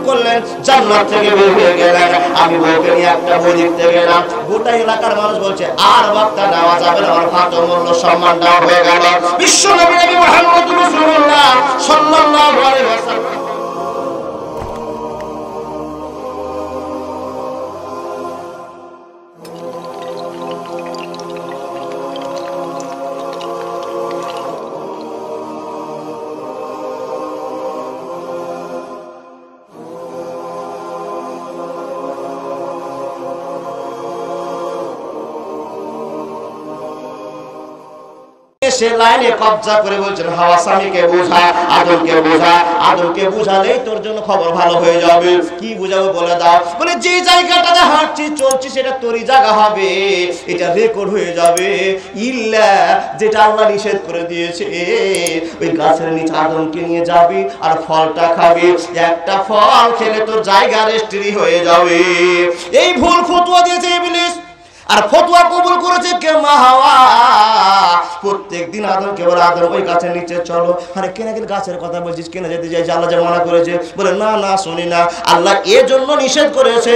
করলেন, জান্নাত থেকে বের হয়ে গেলেন। আমি বউকে নিয়ে একটা বই লিখতে গেলাম, গোটা এলাকার মানুষ বলছে আর বক্তা নেওয়া যাবে না, আমার ফাতো মূল্য সম্মান দেওয়া হয়ে গেল। বিশ্ব নবী মুহাম্মদ রাসূলুল্লাহ সাল্লাল্লাহু আলাইহি ওয়াসাল্লাম সে লাইনে কবজা করে বলছেন, হাওয়া স্বামীকে বোঝা, আদমকে বোঝা, আদমকে বুঝালেই তোর জন্য খবর ভালো হয়ে যাবে। কি বুঝাবো বলে দাও। বলে যে জায়গাটাতে হাঁটছি চলছি সেটা তোরই জায়গা হবে, এটা রেকর্ড হয়ে যাবে। ইল্লা যেটা আল্লাহ নিষেধ করে দিয়েছে, ওই গাছের নিচে আদমকে নিয়ে যাবি আর ফলটা খাবি, একটা ফল খেলে তোর জায়গা রেস্ট্রি হয়ে যাবে। এই ভুল ফতোয়া দিয়েছে ইবলিস, আর ফতোয়া কবুল করেছে কে? মা হাওয়া। প্রত্যেকদিন আদমকে বলে, আদম ওই গাছের নিচে চলো। আরে কেন গাছের কথা বলছিস, কেন যেতে চাইছে? আল্লাহ যে মানা করেছে। বলে না না শুনি না, আল্লাহ এর জন্য নিষেধ করেছে,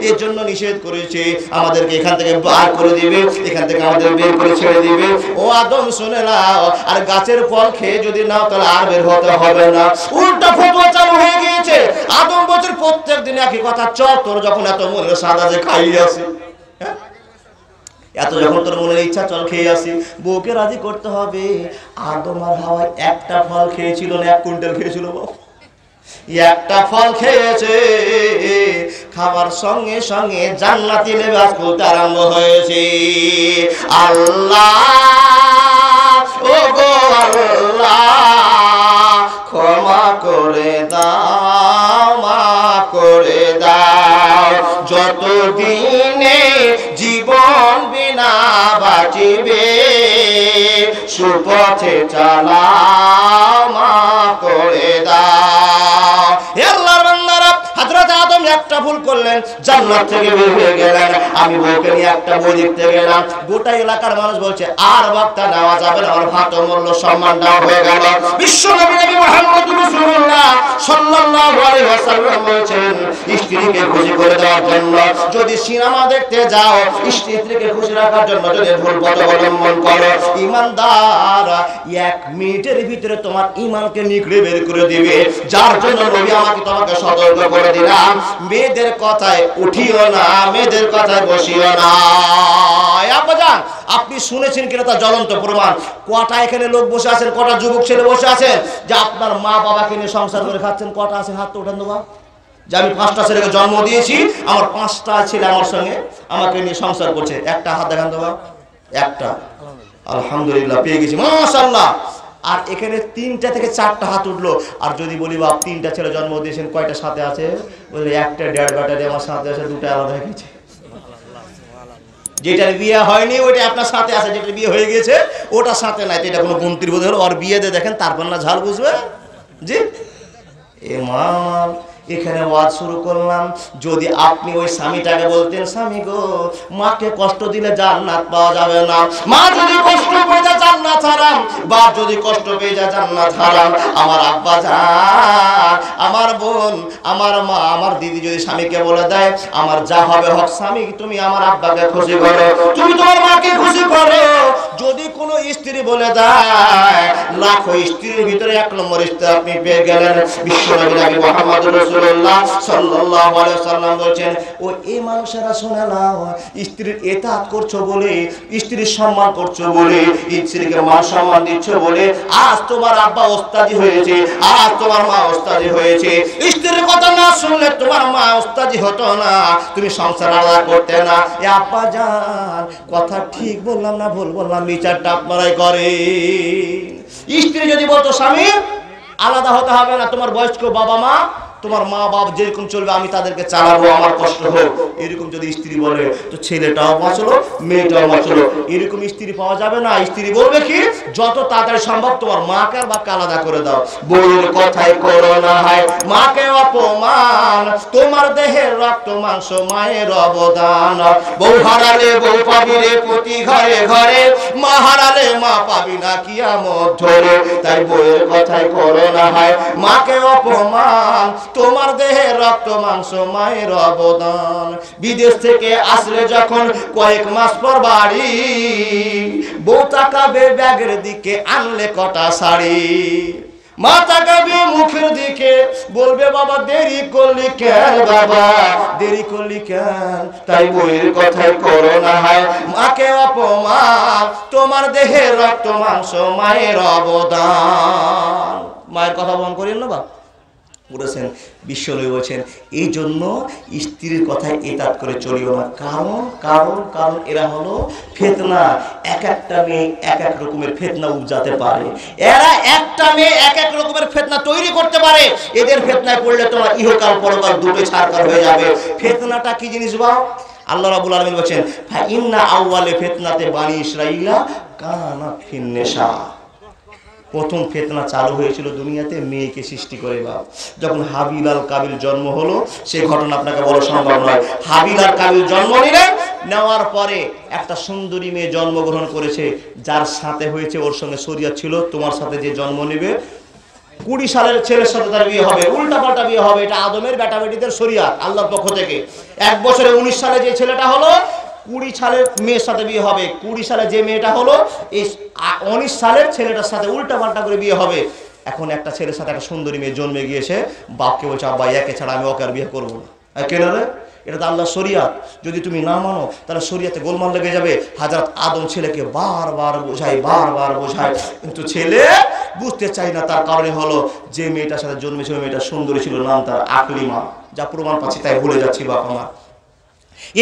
এর জন্য নিষেধ করেছে, আমাদেরকে এখান থেকে বার করে দিবে, এখান থেকে আমাদের বের করে ছেড়ে দিবে। ও আদম শুনে নাও, আর গাছের ফল খেয়ে যদি নাও তাহলে আর বের হতে হবে না। উল্টা ফতোয়া চালু হয়ে গিয়েছে। আদম বলছে প্রত্যেক দিন একই কথা, চল তোর যখন এত মনে সাদা যে খাইয়ে আসি, এত যখন তোর মনের ইচ্ছা চল খেয়ে আসি। বউকে রাজি করতে হবে। আদম আর হাওয়া একটা ফল খেয়েছিল না 1 কুইন্টাল খেয়েছিল? একটা ফল খেয়েছে, খাবার সঙ্গে সঙ্গে জান্নাতি লেবাস খুলতে আরম্ভ হয়েছে। আল্লাহ ও গো আল্লাহ, ক্ষমা করে দাও, মাফ করে দাও, যতদিনে জীবন বিনা বাঁচিবে সুপথে চালাও, মাফ করে দাও। হে আল্লাহর বান্দারা, হযরত আদম একটা ভুল করলেন, জান্নাত থেকে বের হয়ে গেলেন। আমি বউকে নিয়ে একটা বই লিখতে গেলাম, গোটা এলাকার মানুষ বলছে আর বক্তা নেওয়া যাবে না, আমার ফাতো মূল্য সম্মান দেওয়া হয়ে গেল। বিশ্ব নবী মুহাম্মদ রাসূলুল্লাহ সাল্লাল্লাহু আলাইহি ওয়াসাল্লাম বলেছেন, স্ত্রীকে খুশি করে দেওয়ার জন্য যদি সিনেমা দেখতে যাও, স্ত্রীকে খুশি রাখার জন্য যদি ভুল পথ অবলম্বন করো, ঈমানদার 1 মিনিটের ভিতরে তোমার ঈমানকে নিকড়ে বের করে দিবে। যার জন্য নবী তোমাকে সতর্ক করে দিলাম, মেয়েদের কথায় উঠিও না, মেয়েদের কথায় বসিও না। আব্বাজান, আপনি শুনেছেন কিনা তা জ্বলন্ত প্রমাণ। কটা এখানে লোক বসে আছেন, কটা যুবক ছেলে বসে আছেন যে আপনার মা বাবাকে নিয়ে সংসার করে খাচ্ছেন? কটা আছে? হাত তো উঠান দেবো। যে আমি 5টা ছেলেকে জন্ম দিয়েছি, আমার 5টা ছেলে আমার সঙ্গে আমাকে নিয়ে সংসার করছে। একটা হাত দেখান দেবো। একটা, আলহামদুলিল্লাহ পেয়ে গেছি, মাশাআল্লাহ। আর এখানে 3টা থেকে 4টা হাত উঠলো। আর যদি বলি বাপ 3টা ছেলে জন্ম দিয়েছেন, কয়টা সাথে আছে? বলে একটা 1.5 ব্যাটারি আমার সাথে আছে, 2টা আলাদা হয়ে গেছে। যেটার বিয়ে হয়নি ওইটা আপনার সাথে আছে, যেটা বিয়ে হয়ে গেছে ওটা সাথে নাই। এটা কোনো গুনতির বোধ হলো, ওর বিয়ে দিয়ে দেখেন, তারপর না ঝাল বুঝবে। জি এ মা, এখানে ওয়াজ শুরু করলাম। যদি আপনি ওই স্বামীটাকে বলতেন, স্বামী গো, মাকে কষ্ট দিলে জান্নাত পাওয়া যাবে না, মা যদি কষ্ট পেয়ে যায় জান্নাত হারাম, বাপ যদি কষ্ট পেয়ে যায় জান্নাত হারাম। আমার আব্বা জান, আমার বোন, আমার মা, আমার দিদি যদি স্বামীকে বলে দেয়, আমার যা হবে হোক, স্বামী তুমি আমার আব্বাকে খুশি করো, তুমি তোমার মাকে খুশি করো। যদি কোনো স্ত্রী বলে দেয়, লাখো স্ত্রীর ভিতরে 1 নম্বর স্ত্রী আপনি পেয়ে গেলেন। বিশ্বনবী মুহাম্মদ রাসূলুল্লাহ সাল্লাল্লাহু আলাইহি ওয়াসাল্লাম বলেন, ও এই মানুষেরা শুনে নাও, স্ত্রীর ইতাআত করছো বলে, স্ত্রীর সম্মান করছো বলে, স্ত্রীকে মান সম্মান দিচ্ছ বলে আজ তোমার আব্বা ওস্তাদি হয়েছে, আজ তোমার মা ওস্তাদি হয়েছে। স্ত্রীর কথা না শুনলে তোমার মা ওস্তাদি হতো না, তুমি সংসার আলাদা করতে না। এ আব্বা জান, কথা ঠিক বললাম না ভুল বললাম? বিচারটা আপনারাই করেন। স্ত্রী যদি বলতো স্বামী আলাদা হতে হবে না, তোমার বয়স্ক বাবা মা, তোমার মা বাপ যেরকম চলবে আমি তাদেরকে চালাবো, আমার কষ্ট হোক, এরকম যদি স্ত্রী বলে তো ছেলেটাও বাঁচলো, মেয়েটাও বাঁচলো। এরকম স্ত্রী পাওয়া যাবে না। স্ত্রী বলবে কি, যত তাড়াতাড়ি সম্ভব তোমার মাকে আর বাপকে আলাদা করে দাও। বউয়ের কথাই করো না হয় মাকে অপমান, তোমার দেহের রক্ত মাংস মায়ের অবদান। বউ হারালে বউ পাবি রে প্রতি ঘরে ঘরে, মা হারালে মা পাবি না কিয়ামত ধরে। তাই বউয়ের কথাই করো না হয় মাকে অপমান, তোমার দেহে রক্ত মাংস মায়ের অবদান। বিদেশ থেকে আসলে যখন কয়েক মাস পর বাড়ি, বউ তাকাবে ব্যাগের দিকে, আনলে কটা শাড়ি। মা তাকাবে মুখের দিকে, বলবে বাবা দেরি করলি কেন, বাবা দেরি করলি কেন, তাই বউয়ের কথাই করো না হয় মাকে অপমান, তোমার দেহে রক্ত মাংস মায়ের অবদান। মায়ের কথা বহন করেন না বাপ বলেছেন, বিশ্বনবী বলছেন এই জন্য স্ত্রীর কথায় এতাত করে চলিও না। কারণ কারণ কারণ এরা হলো ফিতনা। এক একটা মেয়ে এক এক রকমের ফিতনা উপজাতে পারে, এরা একটা মেয়ে এক এক রকমের ফিতনা তৈরি করতে পারে। এদের ফিতনায় পড়লে তোমার ইহকাল পরকাল দুটোই ছাড়কার হয়ে যাবে। ফিতনাটা কি জিনিস বাবা? আল্লাহ রাব্বুল আলামিন বলেছেন ফা ইন্না আউয়ালে ফিতনাতে বানি ইসরাঈলা কানা ফিন নিসা। প্রথম ফিতনা চালু হয়েছিল দুনিয়াতে মেয়েকে সৃষ্টি করে বাপ। যখন হাবিল আর কাবিল জন্ম হলো, সেই ঘটনা আপনাকে বলা সম্ভব নয়। হাবিল আর কাবিল জন্ম নিলেন, নেওয়ার পরে একটা সুন্দরী মেয়ে জন্মগ্রহণ করেছে, যার সাথে হয়েছে ওর সঙ্গে শরীয়ত ছিল, তোমার সাথে যে জন্ম নেবে 20 সালের ছেলের সাথে তার বিয়ে হবে, উল্টাপাল্টা বিয়ে হবে। এটা আদমের বেটা বেটিদের শরীয়ত আল্লাহর পক্ষ থেকে। 1 বছরে 19 সালে যে ছেলেটা হলো, 20 সালের মেয়ের সাথে বিয়ে হবে। 20 সালে যে মেয়েটা হলো, এই 19 সালের ছেলেটার সাথে উল্টাপাল্টা করে বিয়ে হবে। এখন একটা ছেলের সাথে একটা সুন্দরী মেয়ে জন্মে গিয়েছে, বাপকে বলছে আব্বা একে ছাড়া আমি ওকে আর বিয়ে করবো না। কেন রে? এটা তো আল্লাহর শরীয়ত, যদি তুমি না মানো তাহলে শরীয়তে গোলমাল লেগে যাবে। হযরত আদম ছেলেকে বারবার বোঝায়, কিন্তু ছেলে বুঝতে চায় না। তার কারণে হলো যে মেয়েটার সাথে জন্মেছে ওই মেয়েটা সুন্দরী ছিল, নাম তার আকলিমা। যা প্রমাণ পাচ্ছি তাই ভুলে যাচ্ছি বাপ আমার।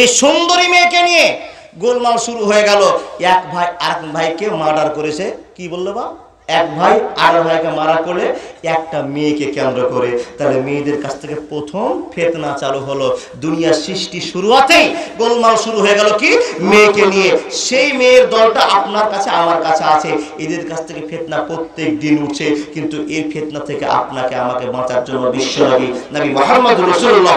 এই সুন্দরী মেয়েকে নিয়ে গোলমাল শুরু হয়ে গেল। এক ভাই আরেক ভাইকে মার্ডার করেছে। কি বললো বা? এক ভাই আর ভাইকে মারা করলে একটা মেয়েকে কেন্দ্র করে। তাহলে মেয়েদের কাছ থেকে প্রথম ফিতনা চালু হলো। দুনিয়ার সৃষ্টি শুরুতেই গোলমাল শুরু হয়ে গেল কি? মেয়েকে নিয়ে। সেই মেয়ের দলটা আপনার কাছে আমার কাছে আছে। এদের কাছ থেকে ফিতনা প্রত্যেক দিন উঠছে, কিন্তু এই ফিতনা থেকে আপনাকে আমাকে বাঁচার জন্য বিশ্বনবী নবী মুহাম্মদ রাসূলুল্লাহ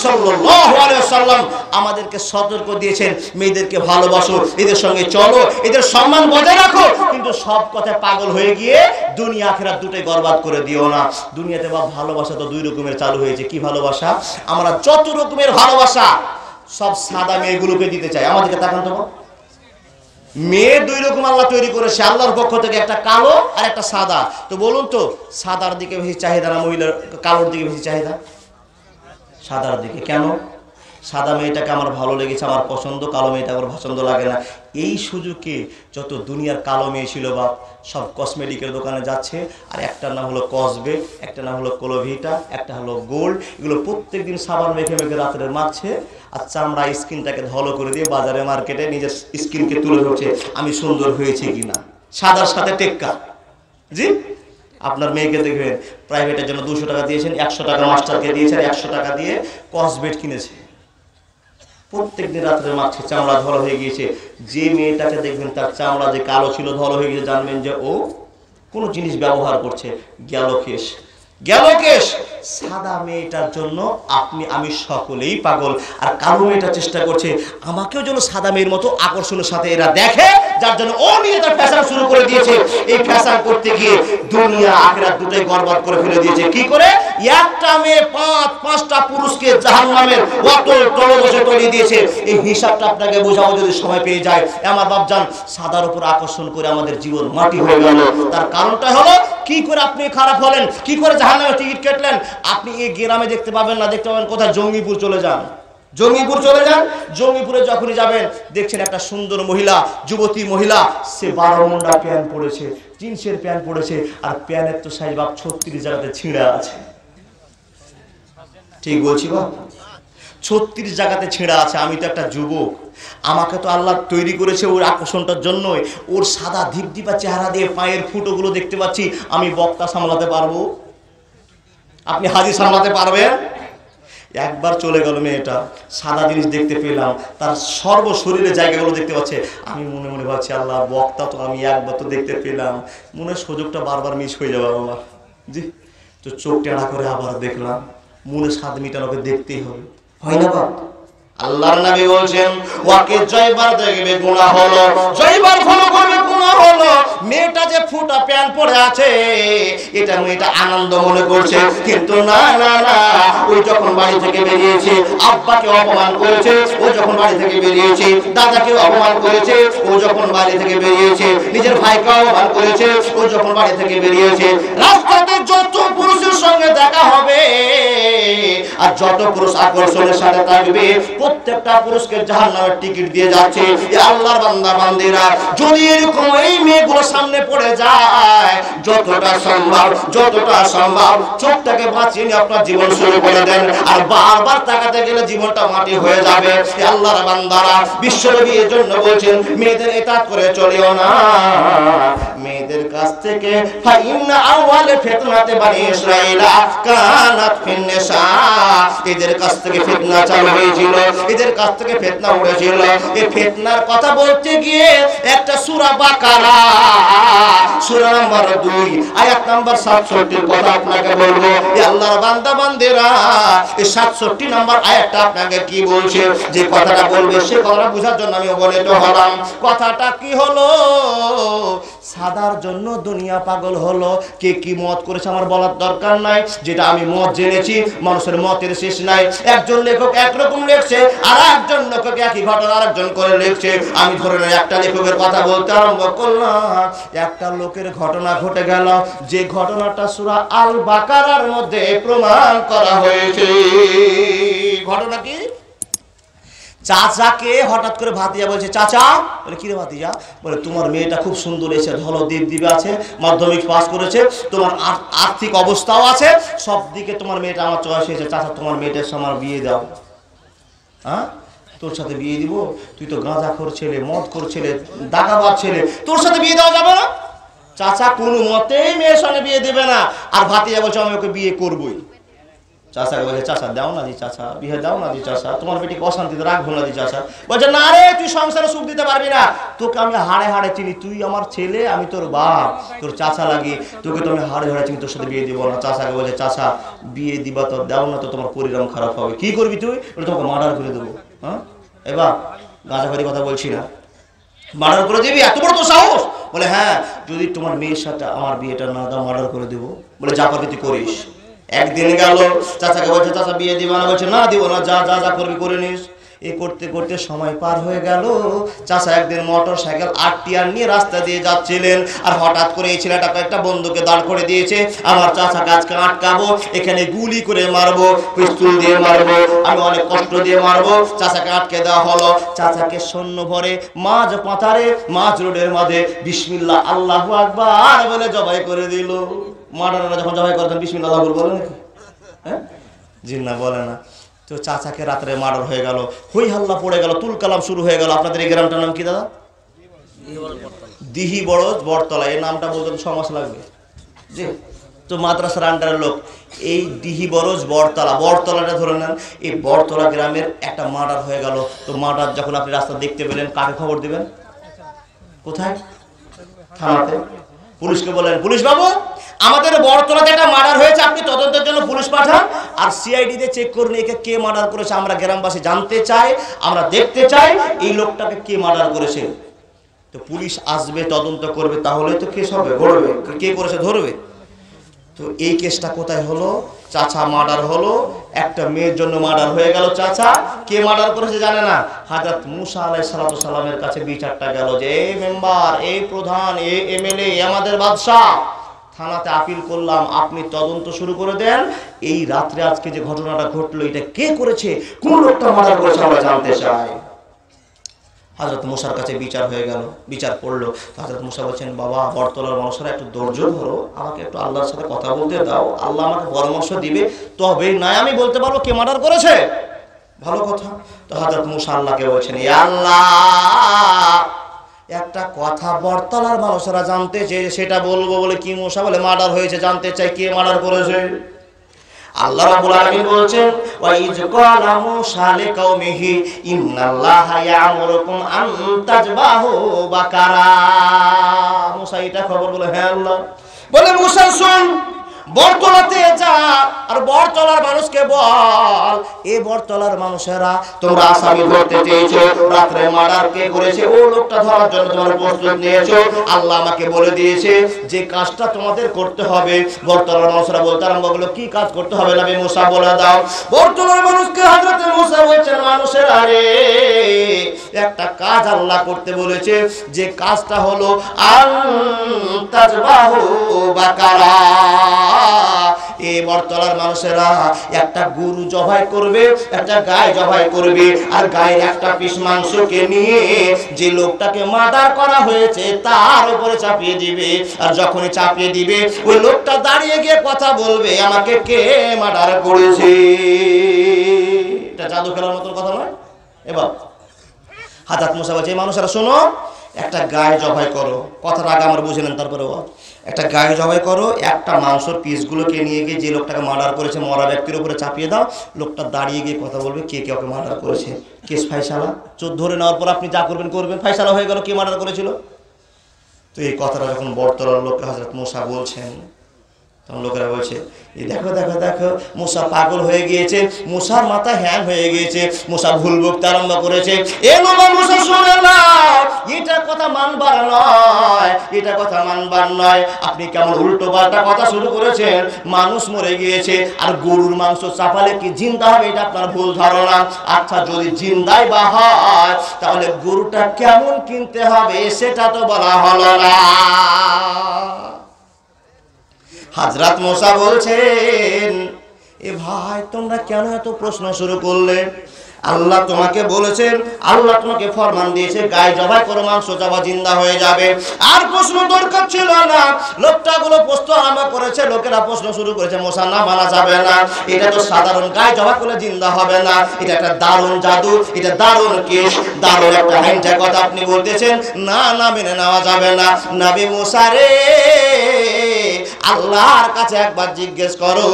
সাল্লাল্লাহু আলাইহি ওয়াসাল্লাম আমাদেরকে সতর্ক দিয়েছেন, মেয়েদেরকে ভালোবাসো, এদের সঙ্গে চলো, এদের সম্মান বজায় রাখো, কিন্তু সব কথায় পাগল হয়ে গিয়ে দুনিয়া আখিরাত দুটোই বরবাদ করে দিও না। দুনিয়াতে বা ভালোবাসা তো 2 রকমের চালু হয়েছে। কি ভালোবাসা? আমরা যত রকমের ভালোবাসা সব সাদা মেয়েগুলোকে দিতে চাই। আমাদেরকে তাকান তো, মেয়ে 2 রকম আল্লাহ তৈরি করেছে আল্লাহর পক্ষ থেকে, একটা কালো আর একটা সাদা। তো বলুন তো, সাদার দিকে বেশি চাহিদা না মহিলার কালোর দিকে বেশি চাহিদা? সাদার দিকে। কেন? সাদা মেয়েটাকে আমার ভালো লেগেছে, আমার পছন্দ, কালো মেয়েটা আমার পছন্দ লাগে না। এই সুযোগে যত দুনিয়ার কালো মেয়ে ছিল বাপ, সব কসমেটিকের দোকানে যাচ্ছে, আর একটা নাম হলো কসবে, একটা নাম হলো কোলোভিটা, একটা হলো গোল্ড। এগুলো প্রত্যেক দিন সাবান মেখে মেখে রাত্রে মাখছে, আর চামড়া স্কিনটাকে ধলো করে দিয়ে বাজারে মার্কেটে নিজের স্কিনকে তুলে ধরছে আমি সুন্দর হয়েছি কিনা। সাদার সাথে টেক্কা। জি, আপনার মেয়েকে দেখবেন প্রাইভেটের জন্য 200 টাকা দিয়েছেন, 100 টাকা মাস্টারকে দিয়েছেন, 100 টাকা দিয়ে কসবেট কিনেছে, প্রত্যেকদিন রাত্রে মারছে, চামড়া ধলা হয়ে গিয়েছে। যে মেয়েটাকে দেখবেন তার চামড়া যে কালো ছিল, ধলা হয়ে গিয়েছে, জানবেন যে ও কোনো জিনিস ব্যবহার করছে। গেল কেশ। সাদা মেয়েটার জন্য আপনি আমি সকলেই পাগল, আর কালো মেয়েটা চেষ্টা করছে আমাকেও যেন সাদা মেয়ের মতো আকর্ষণের সাথে এরা দেখে, যার জন্য ও নিয়ে তার ফ্যাশন শুরু করে দিয়েছে। এই ফ্যাশন করতে গিয়ে দুনিয়া আখিরাত দুটোই বরবাদ করে ফেলে দিয়েছে। কি করে? একটা মেয়ে 5-5টা পুরুষকে জাহান্নামের অতল তলদেশে তলিয়ে দিয়েছে। এই হিসাবটা আপনাকে বোঝাবো যদি সময় পেয়ে যায়। আমার বাপজান, সাদার উপর আকর্ষণ করে আমাদের জীবন মাটি হয়ে গেল। তার কারণটা হলো কি করে আপনি খারাপ হলেন, কি করে জাহান্নামের টিকিট কাটলেন। আপনি এই গ্রামে দেখতে পাবেন না, দেখতে পাবেন কোথায়? জঙ্গিপুর চলে যান। জঙ্গিপুরে যখনই যাবেন দেখছেন একটা সুন্দর মহিলা, যুবতী মহিলা, সে 12 মুন্ডা প্যান্ট পরেছে, জিন্সের প্যান্ট পরেছে, আর প্যান্টের তো সাইজ বাপ 36 জায়গাতে ছিঁড়া আছে। ঠিক বলছি বাপ? 36 জায়গাতে ছেঁড়া আছে। আমি তো একটা যুবক, আমাকে তো আল্লাহ তৈরি করেছে ওর আকর্ষণটার জন্যই। ওর সাদা ধিপধিপা চেহারা দিয়ে পায়ের ফুটোগুলো দেখতে পাচ্ছি। আমি বক্তা সামলাতে পারবো? আপনি হাজি সামলাতে পারবেন? একবার চলে গেল মেয়েটা, সাদা জিনিস দেখতে পেলাম, তার সর্বশরীরের জায়গাগুলো দেখতে পাচ্ছে। আমি মনে মনে ভাবছি আল্লাহ, বক্তা তো আমি একবার তো দেখতে পেলাম, মনে হয় সুযোগটা বারবার মিস হয়ে যাবে বাবা। জি, তো চোখ টেড়া করে আবার দেখলাম, মনে স্বাদ মিটানোকে দেখতেই হবে, হয় না বাপ? আল্লাহর নবী বলছেন ওয়াকে জয়বার দেখবে গুনাহ হলো, জয়বার ফলো করবে গুনাহ হলো মেয়েটা যে ফুটা প্যান্ট পরে আছে এটা মেয়েটা আনন্দ মনে করছে, কিন্তু না না না, ওই যখন বাড়ি থেকে বেরিয়েছে আব্বাকে অপমান করেছে, ও যখন বাড়ি থেকে বেরিয়েছে দাদাকে অপমান করেছে, ও যখন বাড়ি থেকে বেরিয়েছে নিজের ভাইকে অপমান করেছে, ও যখন বাড়ি থেকে বেরিয়েছে রাস্তাতে যত পুরুষের সঙ্গে দেখা হবে আর যত পুরুষ আকর্ষণের সাথে থাকবে প্রত্যেকটা পুরুষকে জাহান্নামের টিকিট দিয়ে যাচ্ছে। আল্লাহর বান্দা বান্দিরা, যদি এরকম এই মেয়েগুলো সামনে পড়ে যায় যতটা সম্ভব চোখটাকে বাঁচিয়ে নিয়ে আপনার জীবন শুরু করে দেন, আর বারবার তাকাতে গেলে জীবনটা মাটি হয়ে যাবে। আল্লাহর বান্দারা, বিশ্বনবী এর জন্য বলছেন মেয়েদের এতাত করে চলিও না, মেয়েদের কাছ থেকে ফাইন্না আওয়ালে ফিতনাতে বানি ইসরাঈলা কানাত ফিন নিসা, এদের কাছ থেকে ফিতনা চালু হয়েছিল, এদের কাছ থেকে ফিতনা উঠেছিল। এই ফিতনার কথা বলতে গিয়ে একটা সূরা বাকারা সূরা নাম্বার 2 আয়াত নাম্বার 67 কথা আপনাকে বলবো। এই আল্লাহর বান্দা বান্দেরা, এই 67 নাম্বার আয়াতটা আপনাকে কি বলছে, যে কথাটা বলবে সে কথাটা বোঝার জন্য আমি বলিত হলাম। কথাটা কি হলো, সাদার জন্য দুনিয়া পাগল হলো। কে কি মত করেছে আমার বলার দরকার নাই, যেটা আমি মত জেনেছি মানুষের মতের শেষ নাই। একজন লেখক একরকম লিখছে, আর একজন লেখক একই ঘটনা আরেকজন করে লিখছে। আমি ধরেন একটা লেখকের কথা বলতে আরম্ভ করলাম, একটা লোকের ঘটনা ঘটে গেল, যে ঘটনাটা সূরা আল বাকারার মধ্যে প্রমাণ করা হয়েছে। ঘটনা কি, চাচাকে হঠাৎ করে ভাতিজা বলছে, চাচা, বলে কি রে ভাতিজা, বলে তোমার মেয়েটা খুব সুন্দর এসে ধলো দিবে আছে, মাধ্যমিক পাস করেছে, তোমার আর্থিক অবস্থাও আছে, সব দিকে তোমার মেয়েটা আমার চয়েস হয়েছে, চাচা তোমার মেয়েটার সাথে আমার বিয়ে দাও। হ্যাঁ, তোর সাথে বিয়ে দিব, তুই তো গাঁজাখোর ছেলে, মদখোর ছেলে, দাগাবাজ ছেলে, তোর সাথে বিয়ে দেওয়া যাবে না। চাচা কোনো মতেই মেয়ের সঙ্গে বিয়ে দেবে না, আর ভাতিজা বলছে আমি ওকে বিয়ে করবই। চাচাকে বলে, চাচা দাও না দি, চাচা বিয়ে দাও না দি, চাচা তোমার বেটিকে অশান্তিতে রাখবো না দি। চাচা বলছে, না রে, তুই সংসারে সুখ দিতে পারবি না, তোকে আমি হাড়ে হাড়ে চিনি, তুই আমার ছেলে, আমি তোর বাপ, তোর চাচা লাগি, তোকে তো আমি হাড়ে হাড়ে চিনি, তোর সাথে বিয়ে দিব না। চাচাকে বলছে, চাচা বিয়ে দিবা তো দাও না তো তোমার পরিণাম খারাপ হবে। কি করবি তুই? বলে তোমাকে মার্ডার করে দেবো। হ্যাঁ, এবার গাঁজাখড়ি কথা বলছি না, মার্ডার করে দিবি, এত বড় তো সাহস? বলে হ্যাঁ, যদি তোমার মেয়ের সাথে আমার বিয়েটা না দাও মার্ডার করে দেবো। বলে যা পারবি তুই করিস। একদিন গেল, চাচাকে বলছে, চাচা বিয়ে দিবা না? বলছে না দিব না, যা যা যা করবি করে নিস। এই করতে করতে সময় পার হয়ে গেল। চাচা একদিন মোটর সাইকেল আরটিআর নিয়ে রাস্তা দিয়ে যাচ্ছিলেন, আর হঠাৎ করে এই ছেলেটা কয়েকটা বন্ধুকে দাঁড় করে দিয়েছে, আমার চাচাকে আজকে আটকাবো, এখানে গুলি করে মারবো, পিস্তল দিয়ে মারবো, আমি অনেক কষ্ট দিয়ে মারবো। চাচাকে আটকে দেওয়া হলো। চাচাকে সৈন্য ভরে মাঝ পাতারে, মাঝ রোডের মাঝে বিসমিল্লাহ আল্লাহু আকবার বলে জবাই করে দিল। মার্ডাররা যখন জবাই করতেন বিসমিল্লাহ আল্লাহু আকবার বলে নাকি? হ্যাঁ, জিন্না বলে না। তো চাচাকে রাত্রে মার্ডার হয়ে গেল, হই হাল্লা পড়ে গেল, তুল কালাম শুরু হয়ে গেল। আপনাদের এই গ্রামটার নাম কি দাদা? দিহি বড়জ বটতলা। এই নামটা বলতে 6 মাস লাগবে। জি, তো মাদ্রাসার আন্ডারের লোক। এই দিহি বড়জ বটতলাটা ধরে নেন, এই বটতলা গ্রামের একটা মার্ডার হয়ে গেল। তো মার্ডার যখন আপনি রাস্তা দেখতে পেলেন, কাকে খবর দিবেন? কোথায়? থানাতে। পুলিশকে বলেন, পুলিশ বাবু আমাদের বড়তলাতে একটা মার্ডার হয়েছে, আপনি তদন্তের জন্য পুলিশ পাঠান, আর সিআইডিতে চেক করুন একে কে মার্ডার করেছে, আমরা গ্রামবাসী জানতে চাই, আমরা দেখতে চাই এই লোকটাকে কে মার্ডার করেছে। তো পুলিশ আসবে, তদন্ত করবে, তাহলে তো কেস হবে, ধরবে, কে করেছে ধরবে। তো এই কেসটা কোথায় হলো? চাচা মার্ডার হলো, একটা মেয়ের জন্য মার্ডার হয়ে গেল। চাচা কে মার্ডার করেছে জানে না, হযরত মুসা আলাইহিস সালামের কাছে বিচারটা গেল যে এই মেম্বার, এই প্রধান, এই এমএলএ, আমাদের বাদশা, থানাতে আপিল করলাম, আপনি তদন্ত শুরু করে দেন। এই রাত্রে আজকে যে ঘটনাটা ঘটলো, এটা কে করেছে, কোন লোকটা মার্ডার করেছে আমরা জানতে চাই। হযরত মুসার কাছে বিচার হয়ে গেল, বিচার পড়লো। হযরত মুসা বলছেন, বাবা বটতলার মানুষরা একটু ধৈর্য ধরো, আমাকে একটু আল্লাহর সাথে কথা বলতে দাও, আল্লাহ আমাকে পরামর্শ দিবে, তবেই নাই আমি বলতে পারবো কে মার্ডার করেছে। ভালো কথা। তো হযরত মুসা আল্লাহকে বলছেন, ইয়া আল্লাহ, একটা কথা বটতলার মানুষরা জানতে চেয়ে, সেটা বলবো। বলে কি মুসা? বলে মার্ডার হয়েছে, জানতে চাই কে মার্ডার করেছে। আল্লাহ রাব্বুল আলামিন বলেন, ওয়া ইয ক্বালা মূসা লিকাওমিহি ইন্নাল্লাহা ইয়া'মুরুকুম আন তাযবাহু বাকারা। মূসা এটা খবর বলে, হ্যাঁ আল্লাহ। বলে মুসা শুন, বটতলাতে যা আর বড়তলার মানুষকে বল, এই বড়তলার মানুষেরা তোমরা আসামি ধরতে চেয়েছো, রাত্রে মার্ডার কে করেছে ও লোকটা ধরার জন্য তোমরা প্রস্তুত নিয়েছো। আল্লাহ আমাকে বলে দিয়েছে যে কাজটা তোমাদের করতে হবে। বড়তলার মানুষরা বলতে আরম্ভ করলো, কি কাজ করতে হবে নবী মুসা বলে দাও। বড়তলার মানুষকে হযরত মুসা বলছেন, মানুষের আরে একটা কাজ আল্লাহ করতে বলেছে, যে কাজটা হলো আনতাজবাহু বাকারা। এই বড়তলার মানুষেরা একটা গরু জবাই করবে, একটা গায় জবাই করবে, আর গায়ের একটা পিস মাংসকে নিয়ে যে লোকটাকে মার্ডার করা হয়েছে তার উপরে চাপিয়ে দিবে। আর যখনই চাপিয়ে দিবে ওই লোকটা দাঁড়িয়ে গিয়ে কথা বলবে, আমাকে কে মার্ডার করেছে। এটা জাদু খেলার মতো কথা নয়। এবার হযরত মুসা বলছে, মানুষেরা শোনো, একটা গায়ে জবাই করো। কথাটা আগে আমরা বুঝে নেন, তারপরে একটা গায়ে জবাই করো, একটা মাংসের পিসগুলোকে নিয়ে গিয়ে যে লোকটাকে মার্ডার করেছে মরা ব্যক্তির উপরে চাপিয়ে দাও। লোকটা দাঁড়িয়ে গিয়ে কথা বলবে, কে কে ওকে মার্ডার করেছে। কেস ফাইসালা ধরে নেওয়ার পর আপনি যা করবেন করবেন, ফাইসালা হয়ে গেল কে মার্ডার করেছিল। তো এই কথাটা যখন বড়তলার লোককে হযরত মুসা বলছেন, তখন লোকেরা বলছে, এই দেখো দেখো দেখো মুসা পাগল হয়ে গিয়েছে, মুসার মাথা হ্যাং হয়ে গিয়েছে, মুসা ভুল বকতে আরম্ভ করেছে। এ নবা মুসা শুনে নাও, এটা কথা মানবার নয়, এটা কথা মানবার নয়। আপনি কেমন উল্টো পাল্টা কথা শুরু করেছেন। মানুষ মরে গিয়েছে আর গরুর মাংস চাপালে কি জিন্দা হবে, এটা আপনার ভুল ধারণা। আচ্ছা যদি জিন্দাই বা হয় তাহলে গরুটা কেমন কিনতে হবে সেটা তো বলা হলো না। হযরত মুসা বলছেন, এ ভাই তোমরা কেন এত প্রশ্ন শুরু করলে? আল্লাহ তোমাকে বলেছেন, আল্লাহ তোমাকে ফরমান দিয়েছে গায়ে জবাই করো, মাংস চাবা জিন্দা হয়ে যাবে। আর প্রশ্ন দরকার ছিল না। লোকটাগুলো প্রশ্ন আরম্ভ করেছে, লোকেরা প্রশ্ন শুরু করেছে, মুসা না মানা যাবে না, এটা তো সাধারণ গায়ে জবাই করলে জিন্দা হবে না, এটা একটা দারুণ জাদু, এটা দারুণ কেস, দারুণ একটা হাইন্টা কথা আপনি বলতেছেন, না না মেনে নেওয়া যাবে না। নবী মুসা রে, আল্লাহর কাছে একবার জিজ্ঞেস করো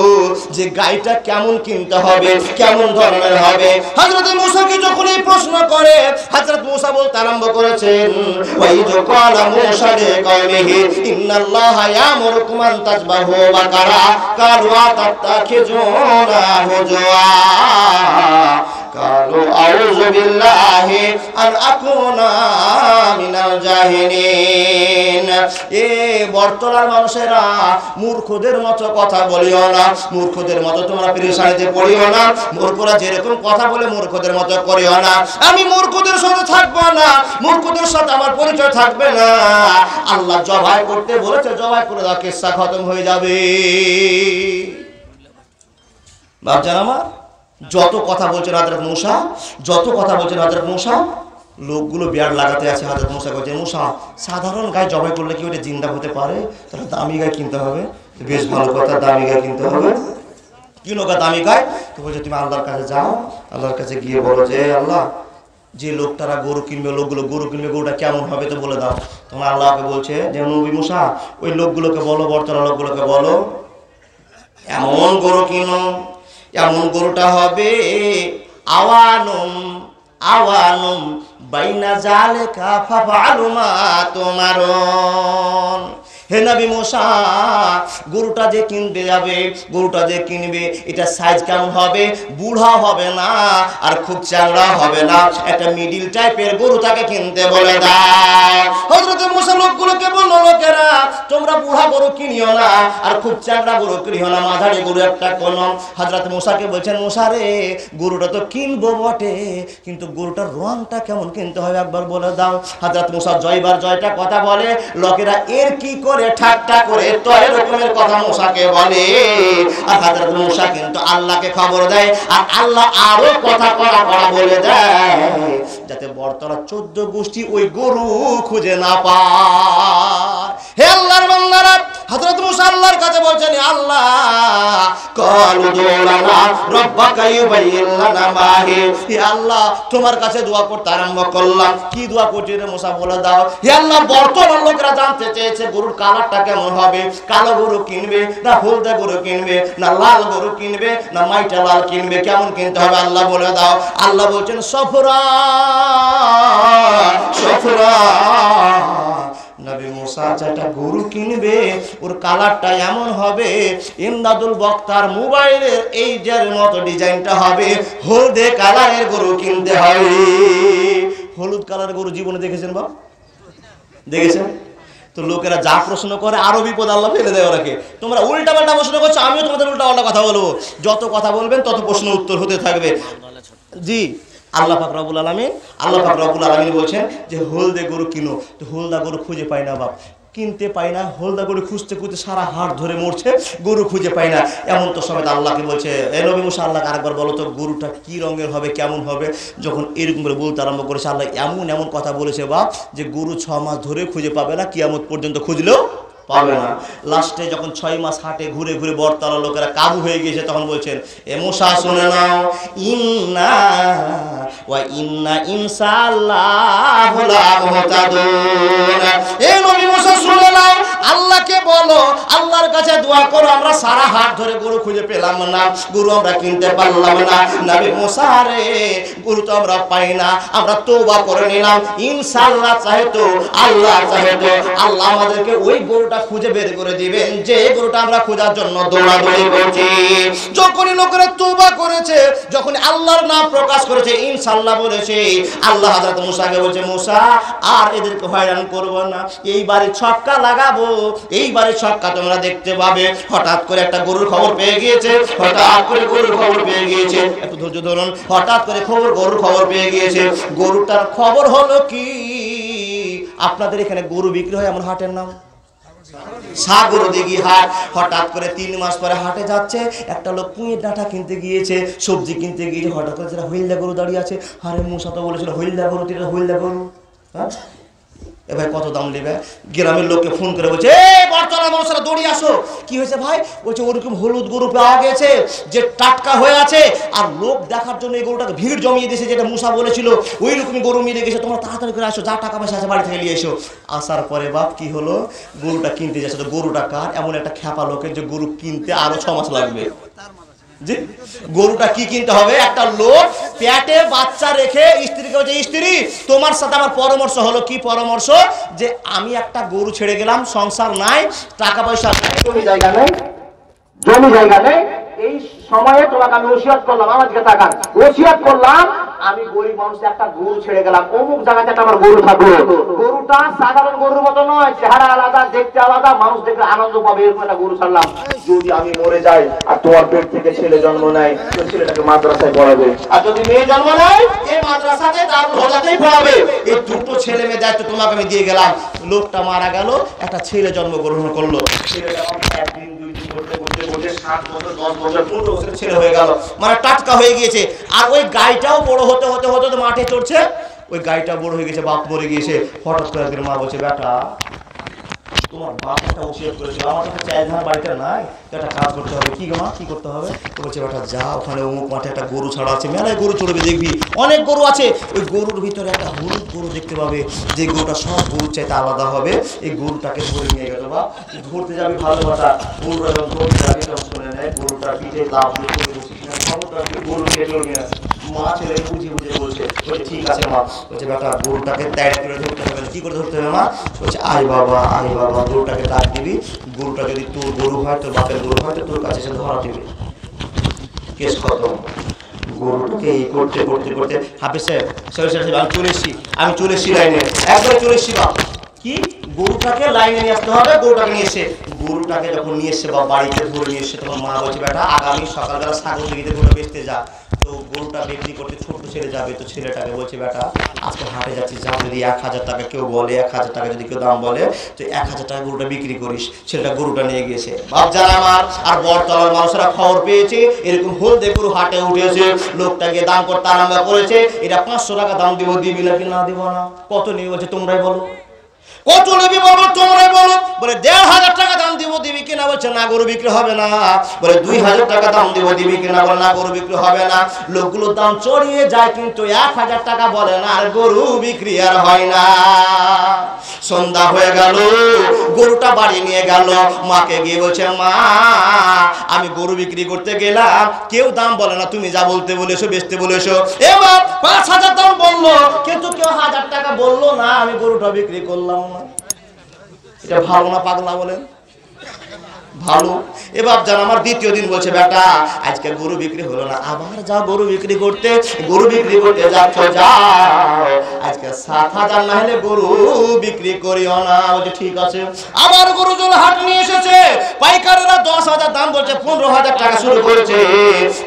যে গাইটা কেমন কিনতে হবে, কেমন ধরনের হবে। হযরত মুসাকে যখন এই প্রশ্ন করে, হযরত মুসা বলতে আরম্ভ করেছেন, ওয়াই যো ক্বালা মুসা লিকাওমিহি ইন্নাল্লাহা ইয়ামুরুকুম আন তাযবাহু বাকারা ক্বালু আতাত্তাখিযুনা হুজুয়া ক্বালু আউযু বিল্লাহি আন আকুনা মিনাল জাহিলিন। এ বর্তমানের মানুষেরা মূর্খদের মতো কথা বলিও না, মূর্খদের মতো তোমরা পেরেশানিতে পড়িও না। মূর্খরা যেরকম কথা বলে মূর্খদের মতো করিও না। আমি মূর্খদের সাথে থাকবো না, মূর্খদের সাথে আমার পরিচয় থাকবে না। আল্লাহ জবাই করতে বলেছে, জবাই করে দাও, কিসসা খতম হয়ে যাবে। বাপজান আমার, যত কথা বলছেন হযরত মুসা, যত কথা বলছেন হযরত মুসা, লোকগুলো বিয়ার লাগাতে আছে। হযরত মুসা বলছে, মুসা সাধারণ গায়ে জবাই করলে কি ওটা জিন্দা হতে পারে? তাহলে দামি গায়ে কিনতে হবে। বেশ ভালো কথা, দামি গায়ে কিনতে হবে। কিনো গা দামি গায়ে? তো বলছে তুমি আল্লাহর কাছে যাও, আল্লাহর কাছে গিয়ে বলো যে আল্লাহ, যে লোকটারা গরু কিনবে, লোকগুলো গরু কিনবে, গরুটা কেমন হবে তো বলে দাও। তোমার আল্লাহকে বলছে যে নবী মুসা ওই লোকগুলোকে বলো, বর্তমান লোকগুলোকে বলো এমন গরু কিনো, এমন গরুটা হবে আওয়ানুম আওয়ানুম বাইনা জালেকা ফাফআলু মা তুমারুন। হে নবী মুসা, গরুটা যে কিনতে যাবে, গরুটা যে কিনবে, এটা সাইজ কেমন হবে? বুড়া হবে না আর খুব চাংড়া হবে না, একটা মিডিল টাইপের গরু তাকে কিনতে বলে দাও। হযরত মুসা লোকগুলোকে বলল, লোকেরা তোমরা বুড়া গরু কিনিও না আর খুব চাংড়া গরু কিনিও না, মাঝারি গরু একটা কোন। হযরত মুসাকে বলছেন, মুসা রে, গরুটা তো কিনবো বটে, কিন্তু গরুটার রংটা কেমন কিনতে হবে একবার বলে দাও। হযরত মুসা জয়বার জয়টা কথা বলে, লোকেরা এর কি করে ঠাট্টা করে তো এরকমের কথা মুসাকে বলে। আর হযরত মুসা কিন্তু আল্লাহকে খবর দেয়, আর আল্লাহ আরো কথা কড়া কড়া বলে দেয়, যাতে বর্তমান 14 গোষ্ঠী ওই গরু খুঁজে না পায়। হে আল্লাহর বান্দারা, হযরত মুসা আল্লাহর কাছে বলছেন, আল্লাহ কালু দুলানা রব্বাকা ইউবাইয়িন লানা মাহি। হে আল্লাহ, তোমার কাছে দোয়া করতে আরম্ভ করলাম। কি দোয়া করছি রে মুসা, বলে দাও। হে আল্লাহ, বর্তমান লোকেরা জানতে চেয়েছে গরুর কালারটা কেমন হবে, কালো গরু কিনবে না হলদে গরু কিনবে, না লাল গরু কিনবে না মাইটা লাল কিনবে, কেমন কিনতে হবে আল্লাহ বলে দাও। আল্লাহ বলছেন, সফরা সফরা নবী মুসা যেটা গরু কিনবে ওর কালারটা এমন হবে ইমদাদুল বক্তার মোবাইলের এই যার মতো ডিজাইনটা হবে, হলদে কালারের গরু কিনতে হবে। হলুদ কালারের গরু জীবনে দেখেছেন বাপ? দেখেছেন? তো লোকেরা যা প্রশ্ন করে আরো বিপদ আল্লাহ ফেলে দেয় ওরাকে। তোমরা উল্টা পাল্টা প্রশ্ন করছো, আমিও তোমাদের উল্টা পাল্টা কথা বলবো। যত কথা বলবেন তত প্রশ্ন উত্তর হতে থাকবে। জি, আল্লাহ পাক রব্বুল আলামিন বলছেন যে হলদে গরু কিনো। তো হলদা গরু খুঁজে পাই না বাপ, কিনতে পাই না। হলদা গরু খুঁজতে খুঁজতে সারা হাট ধরে মরছে, গরু খুঁজে পাই না। এমন তো সময় আল্লাহকে বলছে, এ নবী মুসা আল্লাহকে আরেকবার বলো তো গরুটা কি রঙের হবে, কেমন হবে। যখন এরকম করে বলতে আরম্ভ করেছে, আল্লাহ এমন এমন কথা বলেছে বাপ যে গরু 6 মাস ধরে খুঁজে পাবে না, কিয়ামত পর্যন্ত খুঁজলেও পাবে না। লাস্টে যখন 6 মাস হাটে ঘুরে ঘুরে বর্তালা লোকেরা কাবু হয়ে গিয়েছে, তখন বলছেন, এ মুসা শুনে নাও, ইন্না ওয়া ইন্না ইনশাআল্লাহু লা মুহতাদুন। এ নবী মুসা শুনে নাও, আল্লাহকে বলো, আল্লাহর কাছে দোয়া করো, আমরা সারা হাট ধরে গরু খুঁজে পেলাম না, গরু আমরা কিনতে পারলাম না। নবী মুসা রে, গরু তো আমরা পাই না, আমরা তওবা করে নিলাম, ইনশাআল্লাহ চাহে তো, আল্লাহ চাহে তো আল্লাহ আমাদেরকে ওই গরুটা খুঁজে বের করে দিবেন যে গরুটা আমরা খোঁজার জন্য দৌড়াদৌড়ি করছি। যখনই লোকেরা তওবা করেছে, যখন আল্লাহর নাম প্রকাশ করেছে, ইনশাআল্লাহ বলেছে, আল্লাহ হযরত মুসাকে বলছে, মুসা আর এদেরকে হয়রান করব না, এইবারে ছক্কা লাগাবো, এইবারে ছক্কা তোমরা দেখতে পাবে। হঠাৎ করে একটা গরুর খবর পেয়ে গিয়েছে, হঠাৎ করে গরুর খবর পেয়ে গিয়েছে, একটু ধৈর্য ধরুন, হঠাৎ করে গরুর খবর পেয়ে গিয়েছে। গরুটার খবর হলো কি, আপনাদের এখানে গরু বিক্রি হয় এমন হাটের নাম সাগরদিঘি হাট। হঠাৎ করে 3 মাস পরে হাটে যাচ্ছে, একটা লোক পুঁয়ের ডাঁটা কিনতে গিয়েছে, সবজি কিনতে গিয়েছে, হঠাৎ করে যেটা হইলদা গরু দাঁড়িয়ে আছে। আরে মুসা তো বলেছিল হইলদা গরু, এটা হইলদা গরু, হ্যাঁ এ ভাই কত দাম নেবে? গ্রামের লোককে ফোন করে বলছে, এই বর্তলা মানুষরা দৌড়িয়ে আসো। কি হয়েছে ভাই? বলছে ওরকম হলুদ গরু পাওয়া গেছে যে টাটকা হয়ে আছে, আর লোক দেখার জন্য এই গরুটাকে ভিড় জমিয়ে দিয়েছে, যেটা মুসা বলেছিল ওই রকমই গরু মিলে গেছে, তোমরা তাড়াতাড়ি করে আসো, যা টাকা পয়সা আছে বাড়ি থেকে নিয়ে এসো। আসার পরে বাপ কি হলো, গরুটা কিনতে যাচ্ছে। তো গরুটা কার? এমন একটা খ্যাপা লোকের যে গরু কিনতে আরো 6 মাস লাগবে। জি, গরুটা কি কিনতে হবে? একটা লোক পেটে বাচ্চা রেখে স্ত্রীকে বলছে, স্ত্রী তোমার সাথে আমার পরামর্শ হলো। কি পরামর্শ? যে আমি একটা গরু ছেড়ে গেলাম, সংসার নাই, টাকা পয়সা নাই, জমি জায়গা নেই, এই সময়ে তোমাকে আমি ওসিয়ত করলাম, আমার দিকে তাকান, ওসিয়ত করলাম আমি গরিব মানুষ একটা গরু ছেড়ে গেলাম, অমুক জায়গাতে একটা আমার গরু থাকবে। গরুটা সাধারণ গরুর মতো নয়, চেহারা আলাদা, দেখতে আলাদা, মানুষ দেখলে আনন্দ পাবে, এরকম একটা গরু ছাড়লাম। যদি আমি মরে যাই আর তোমার পেট থেকে ছেলে জন্ম নেয়, ওই ছেলেটাকে মাদ্রাসায় পড়াবে, আর যদি মেয়ে জন্ম নেয় এই মাদ্রাসাতে দারুল হুদাতেই পড়াবে। এই দুটো ছেলে মেয়ে দায়িত্ব তোমাকে আমি দিয়ে গেলাম। লোকটা মারা গেল, একটা ছেলে জন্মগ্রহণ করলো। ছেলেটা একদিন 2 দিন করতে করতে 7 বছর 10 বছর 15 বছরের ছেলে হয়ে গেল, মানে টাটকা হয়ে গিয়েছে। আর ওই গাইটাও বড় হতে হতে হতে তো মাঠে চড়ছে, ওই গাইটা বড় হয়ে গেছে, বাপ মরে গিয়েছে। হঠাৎ করে একদিন মা বলছে, বেটা তোমার বাপ একটা ওসিয়ত করেছিল, আমার কাছে চাই ধান বাড়িতে নাই, একটা কাজ করতে হবে। কি গো মা, কি করতে হবে? বলছে, বেটা যা, ওখানে অমুক মাঠে একটা গরু ছাড়া আছে, মেলায় গরু চড়বে, দেখবি অনেক গরু আছে, ওই গরুর ভিতরে একটা হলুদ গরু দেখতে পাবে, যে গরুটা সব গরুর চাইতে আলাদা হবে। এই গরুটাকে ধরে নিয়ে গেল। বা ধরতে যাবি ভালো কথা, গরুটা যখন ধরতে যাবি তখন শুনে নেয় গরুটা পিঠে লাভ গরুকে চলবে না। মা ছেলে বুঝিয়ে বুঝিয়ে বলছে, ঠিক আছে মা। বলছে, বেটা গরুটাকে ত্যাগ করে ধরতে হবে। কি করে ধরতে হবে মা? বলছে, আয় বাবা গরুটাকে ডাক দিবি, গরুটা যদি তোর গরু হয়, তোর বাপের গরু হয়, তো তোর কাছে এসে ধরা দিবি, কেস খতম। গরুটাকে এই করতে করতে করতে হাফেজ সাহেব আমি চলে এসছি লাইনে, একবারে চলে এসছি। বাপ কি, গরুটাকে লাইনে নিয়ে আসতে হবে। গরুটাকে নিয়ে এসে, গরুটাকে যখন নিয়ে এসছে বা বাড়িতে ধরে নিয়ে এসছে, তখন মা বলছে, বেটা আগামী সকালবেলা সাগরদিঘিতে গরু বেচতে যা। তো গরুটা বিক্রি করতে ছোট্ট ছেলে যাবে, তো ছেলেটাকে বলছে, বেটা আজকে হাটে যাচ্ছি, যা যদি 1000 টাকা কেউ বলে, 1000 টাকা যদি কেউ দাম বলে, তো 1000 টাকা গরুটা বিক্রি করিস। ছেলেটা গরুটা নিয়ে গিয়েছে। বাপ জান আমার, আর বর্তমানের মানুষরা খবর পেয়েছে এরকম হলদে গরু হাটে উঠেছে, লোকটাকে দাম করতে আরম্ভ করেছে। এটা 500 টাকা দাম দিব, দিবি নাকি না দিব না? কত নিয়ে বলছে, তোমরাই বলো, কত নেবি বলো, তোমরাই বলো। বলে 1500 টাকা দাম দিব, দিবি কিনা? বলছে না, গরু বিক্রি হবে না। বলে 2000 টাকা দাম দিব, দিবি কিনা? বলে না, গরু বিক্রি হবে না। লোকগুলো দাম চড়িয়ে যায়, কিন্তু 1000 টাকা বলে না, আর গরু বিক্রি আর হয় না। সন্ধ্যা হয়ে গেল, গরুটা বাড়ি নিয়ে গেল, মাকে গিয়ে বলছে, মা আমি গরু বিক্রি করতে গেলাম, কেউ দাম বলে না, তুমি যা বলতে বলেছো, বেচতে বলেছো। এবার 5000 দাম বললো, কিন্তু কেউ 1000 টাকা বললো না, আমি গরুটা বিক্রি করলাম না। এটা ভালো না পাগলা বলেন? ভালো। এবার জান আমার দ্বিতীয় দিন বলছে বেটা আজকে গরু বিক্রি হলো না, আবার যাও গরু বিক্রি করতে যাচ্ছ যাও, আজকে 7,000 না হলে গরু বিক্রি করিও না। বলছে ঠিক আছে। আবার গরু জল হাট নিয়ে এসেছে, পাইকাররা 10,000 দাম বলছে, 15,000 টাকা শুরু করেছে,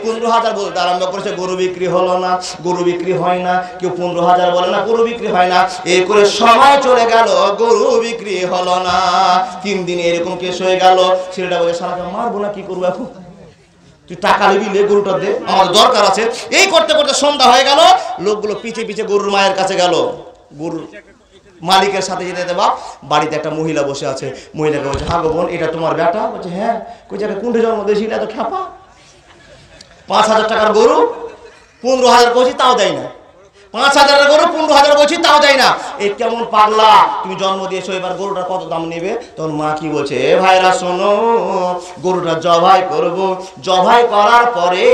15,000 বলতে আরম্ভ করেছে, গরু বিক্রি হলো না, গরু বিক্রি হয় না, কেউ 15,000 বলে না, গরু বিক্রি হয় না। এই করে সময় চলে গেল, গরু বিক্রি হলো না। 3 দিনে এরকম কেস হয়ে গেল। ছেলেটা বলে শালাকে মারবো না, কি করবো এখন, তুই টাকা নিবি লে, গরুটা দে, আমার দরকার আছে। এই করতে করতে সন্ধ্যা হয়ে গেল, লোকগুলো পিছে পিছে গরুর মায়ের কাছে গেল। গরুর মালিকের সাথে যেতে দেবা, বাড়িতে একটা মহিলা বসে আছে, মহিলাকে বলছে হ্যাঁ গো বোন এটা তোমার বেটা? বলছে হ্যাঁ। কই জায়গায় কুণ্ঠে জন্ম দিয়েছিল, এত খ্যাপা, 5,000 টাকার গরু 15,000 বলছি তাও দেয় না, 5,000 গরু 15,000 বলছি তাও দেয় না, এই কেমন পাগলা, তুমি জন্ম দিয়েছো, এবার গরুটা কত দাম নেবে? তখন মা কি বলছে, এ ভাইরা শোনো, গরুটা জবাই করব, জবাই করার পরে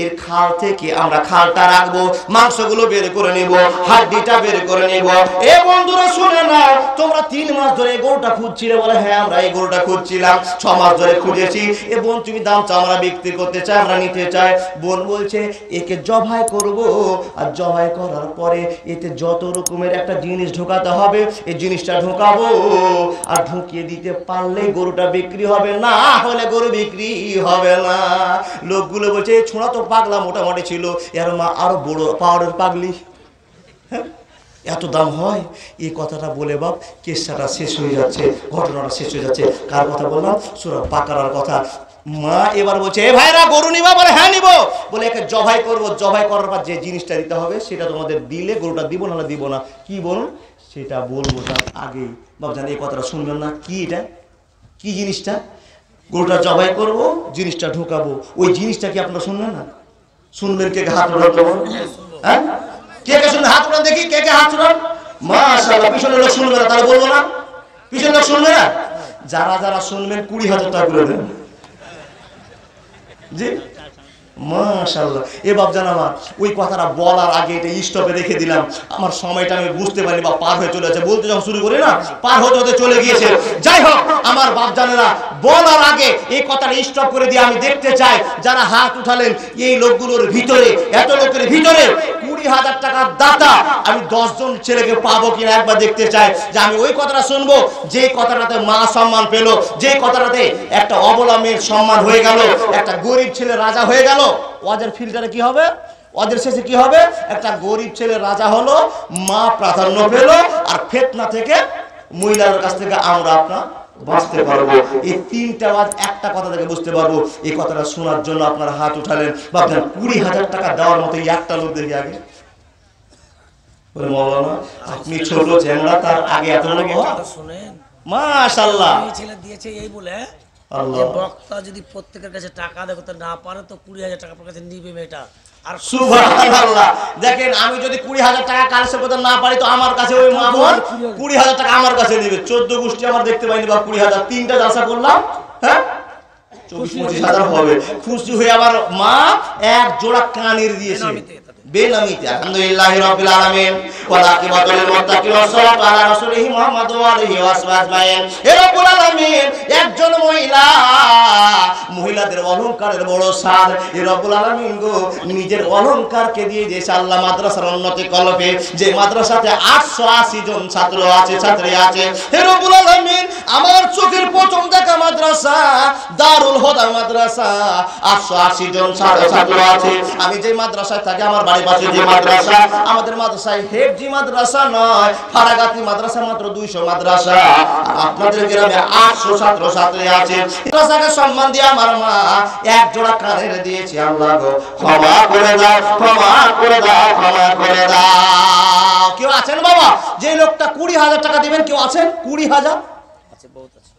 এর খাল থেকে আমরা খালটা রাখবো, মাংসগুলো বের করে নিব, হাড্ডিটা বের করে নিব। এ বন্ধুরা শুনে না, তোমরা 3 মাস ধরে এই গরুটা খুঁজছিলে? বলে হ্যাঁ আমরা এই গরুটা খুঁজছিলাম, 6 মাস ধরে খুঁজেছি। এ বোন তুমি দাম চাও, আমরা বিক্রি করতে চাই, আমরা নিতে চাই। বোন বলছে একে জবাই করব, আর জবাই করার পরে এতে যত রকমের একটা জিনিস ঢোকাতে হবে, এই জিনিসটা ঢোকাবো, আর ঢুকিয়ে দিতে পারলে গরুটা বিক্রি হবে, না হলে গরু বিক্রি হবে না। লোকগুলো বলছে ছোঁড়া তো পাগলা মোটামুটি ছিল, এর মা আরো বড় পাওয়ারের পাগলি, হ্যাঁ এত দাম হয়? এই কথাটা বলে বাপ কেসটা শেষ হয়ে যাচ্ছে, ঘটনাটা শেষ হয়ে যাচ্ছে। কার কথা বললাম? সূরা বাকারার কথা। মা এবার বলছে এ ভাইরা গরু নিবা? বলে হ্যাঁ নিব। বলে একে জবাই করব, জবাই করার পর যে জিনিসটা দিতে হবে সেটা তোমাদের দিলে গরুটা দিব, না দিব না। কি বলুন? সেটা বলবো তার আগেই বাবজান এই কথাটা শুনবেন না। কি এটা, কি জিনিসটা? গরুটা জবাই করব, জিনিসটা ঢোকাবো, ওই জিনিসটা কি আপনারা শুনবেন না? শুনবেন? কে কে হাত উঠান? হ্যাঁ কে কে শুনবেন? হাত উঠান দেখি, কে কে হাত উঠান। মাশাআল্লাহ, পিছনের লোক শুনবে না, তাহলে বলবো না? পিছনের লোক শুনবে না? যারা যারা শুনবেন 20,000 টাকা করে দেন। জি মাশাআল্লাহ। এ বাপজান আমার ওই কথাটা বলার আগে এটা স্টপে রেখে দিলাম, আমার সময়টা আমি বুঝতে পারিনি বা পার হয়ে চলে যাচ্ছে। বলতে যখন শুরু করি না, পার হতে হতে চলে গিয়েছে। যাই হোক আমার বাপজানেরা, বলার আগে এই কথাটা স্টপ করে দিয়ে আমি দেখতে চাই যারা হাত উঠালেন এই লোকগুলোর ভিতরে, এত লোকের ভিতরে 20,000 টাকার দাতা আমি 10 জন ছেলেকে পাবো কিনা একবার দেখতে চাই, যে আমি ওই কথাটা শুনবো যে কথাটাতে মা সম্মান পেল, যে কথাটাতে একটা অবলা মেয়ের সম্মান হয়ে গেল, একটা গরিব ছেলে রাজা হয়ে গেল। ওদের ফিল্টারে কি হবে? ওদের শেষে কি হবে? একটা গরিব ছেলে রাজা হলো, মা প্রাধান্য পেল, আর ফিতনা থেকে, মহিলার কাছ থেকে আমরা আপনার বাঁচতে পারবো। এই 3টা আওয়াজ একটা কথা থেকে বুঝতে পারবো। এই কথাটা শোনার জন্য আপনারা হাত উঠালেন, বা আপনার 20,000 টাকা দেওয়ার মতো একটা লোক দেখি আগে। মৌলানা আপনি ছোট চ্যাংড়া, তার আগে এত লোক? মাশাআল্লাহ, ছেলে দিয়েছে এই বলে আল্লাহ বক্তা যদি প্রত্যেকের কাছে টাকা দেখতে না পারে তো 20,000 টাকা আপনার কাছে নিবে মেয়েটা। আর সুবহানাল্লাহ, দেখেন আমি যদি 20,000 টাকা কালেকশন করতে না পারি তো আমার কাছে ওই মামুন 20,000 টাকা আমার কাছে দিবে। 14 গোষ্ঠী আমার দেখতে পাইনি বা 20,000, 3টা জালসা করলাম, হ্যাঁ 24-25,000 হবে। খুশি হয়ে আবার মা এক জোড়া কানের দিয়েছে বেনামিতে। আলহামদুলিল্লাহি রাব্বিল আলামিন ওয়া আকিবাতুল মুত্তাকিন ওয়া সালাতু আলা রাসূলিহি মুহাম্মদ ওয়া আলিহি ওয়া সাহবিহি আজমাইন। হে রাব্বুল আলামিন, একজন মহিলাদের অলংকারের বড় সাদ। হে রাব্বুল আলামিন গো, নিজের অলংকারকে দিয়ে দিয়েছে আল্লাহ মাদ্রাসার উন্নতি কল্পে, যে মাদ্রাসাতে 880 জন ছাত্র আছে, ছাত্রী আছে। হে রাব্বুল আলামিন, আমার চোখের প্রথম দেখা মাদ্রাসা দারুল হুদা মাদ্রাসা, 880 জন ছাত্র আছে। আমি যে মাদ্রাসায় থাকি, আমার বাড়ির পাশে যে মাদ্রাসা, আমাদের মাদ্রাসায় হেফজি মাদ্রাসা নয়, ফারাগাতি মাদ্রাসা, মাত্র 200 মাদ্রাসা। আপনাদের গ্রামে 800 ছাত্র ছাত্রী আছে। মাদ্রাসাকে সম্মান দিয়ে আমার মা এক জোড়া কানের দিয়েছে। আল্লাহ গো ক্ষমা করে দাও, ক্ষমা করে দাও, ক্ষমা করে দাও। কেউ আছেন বাবা যে লোকটা 20,000 টাকা দিবেন? কেউ আছেন? 20,000 আছে, বহুত আছে।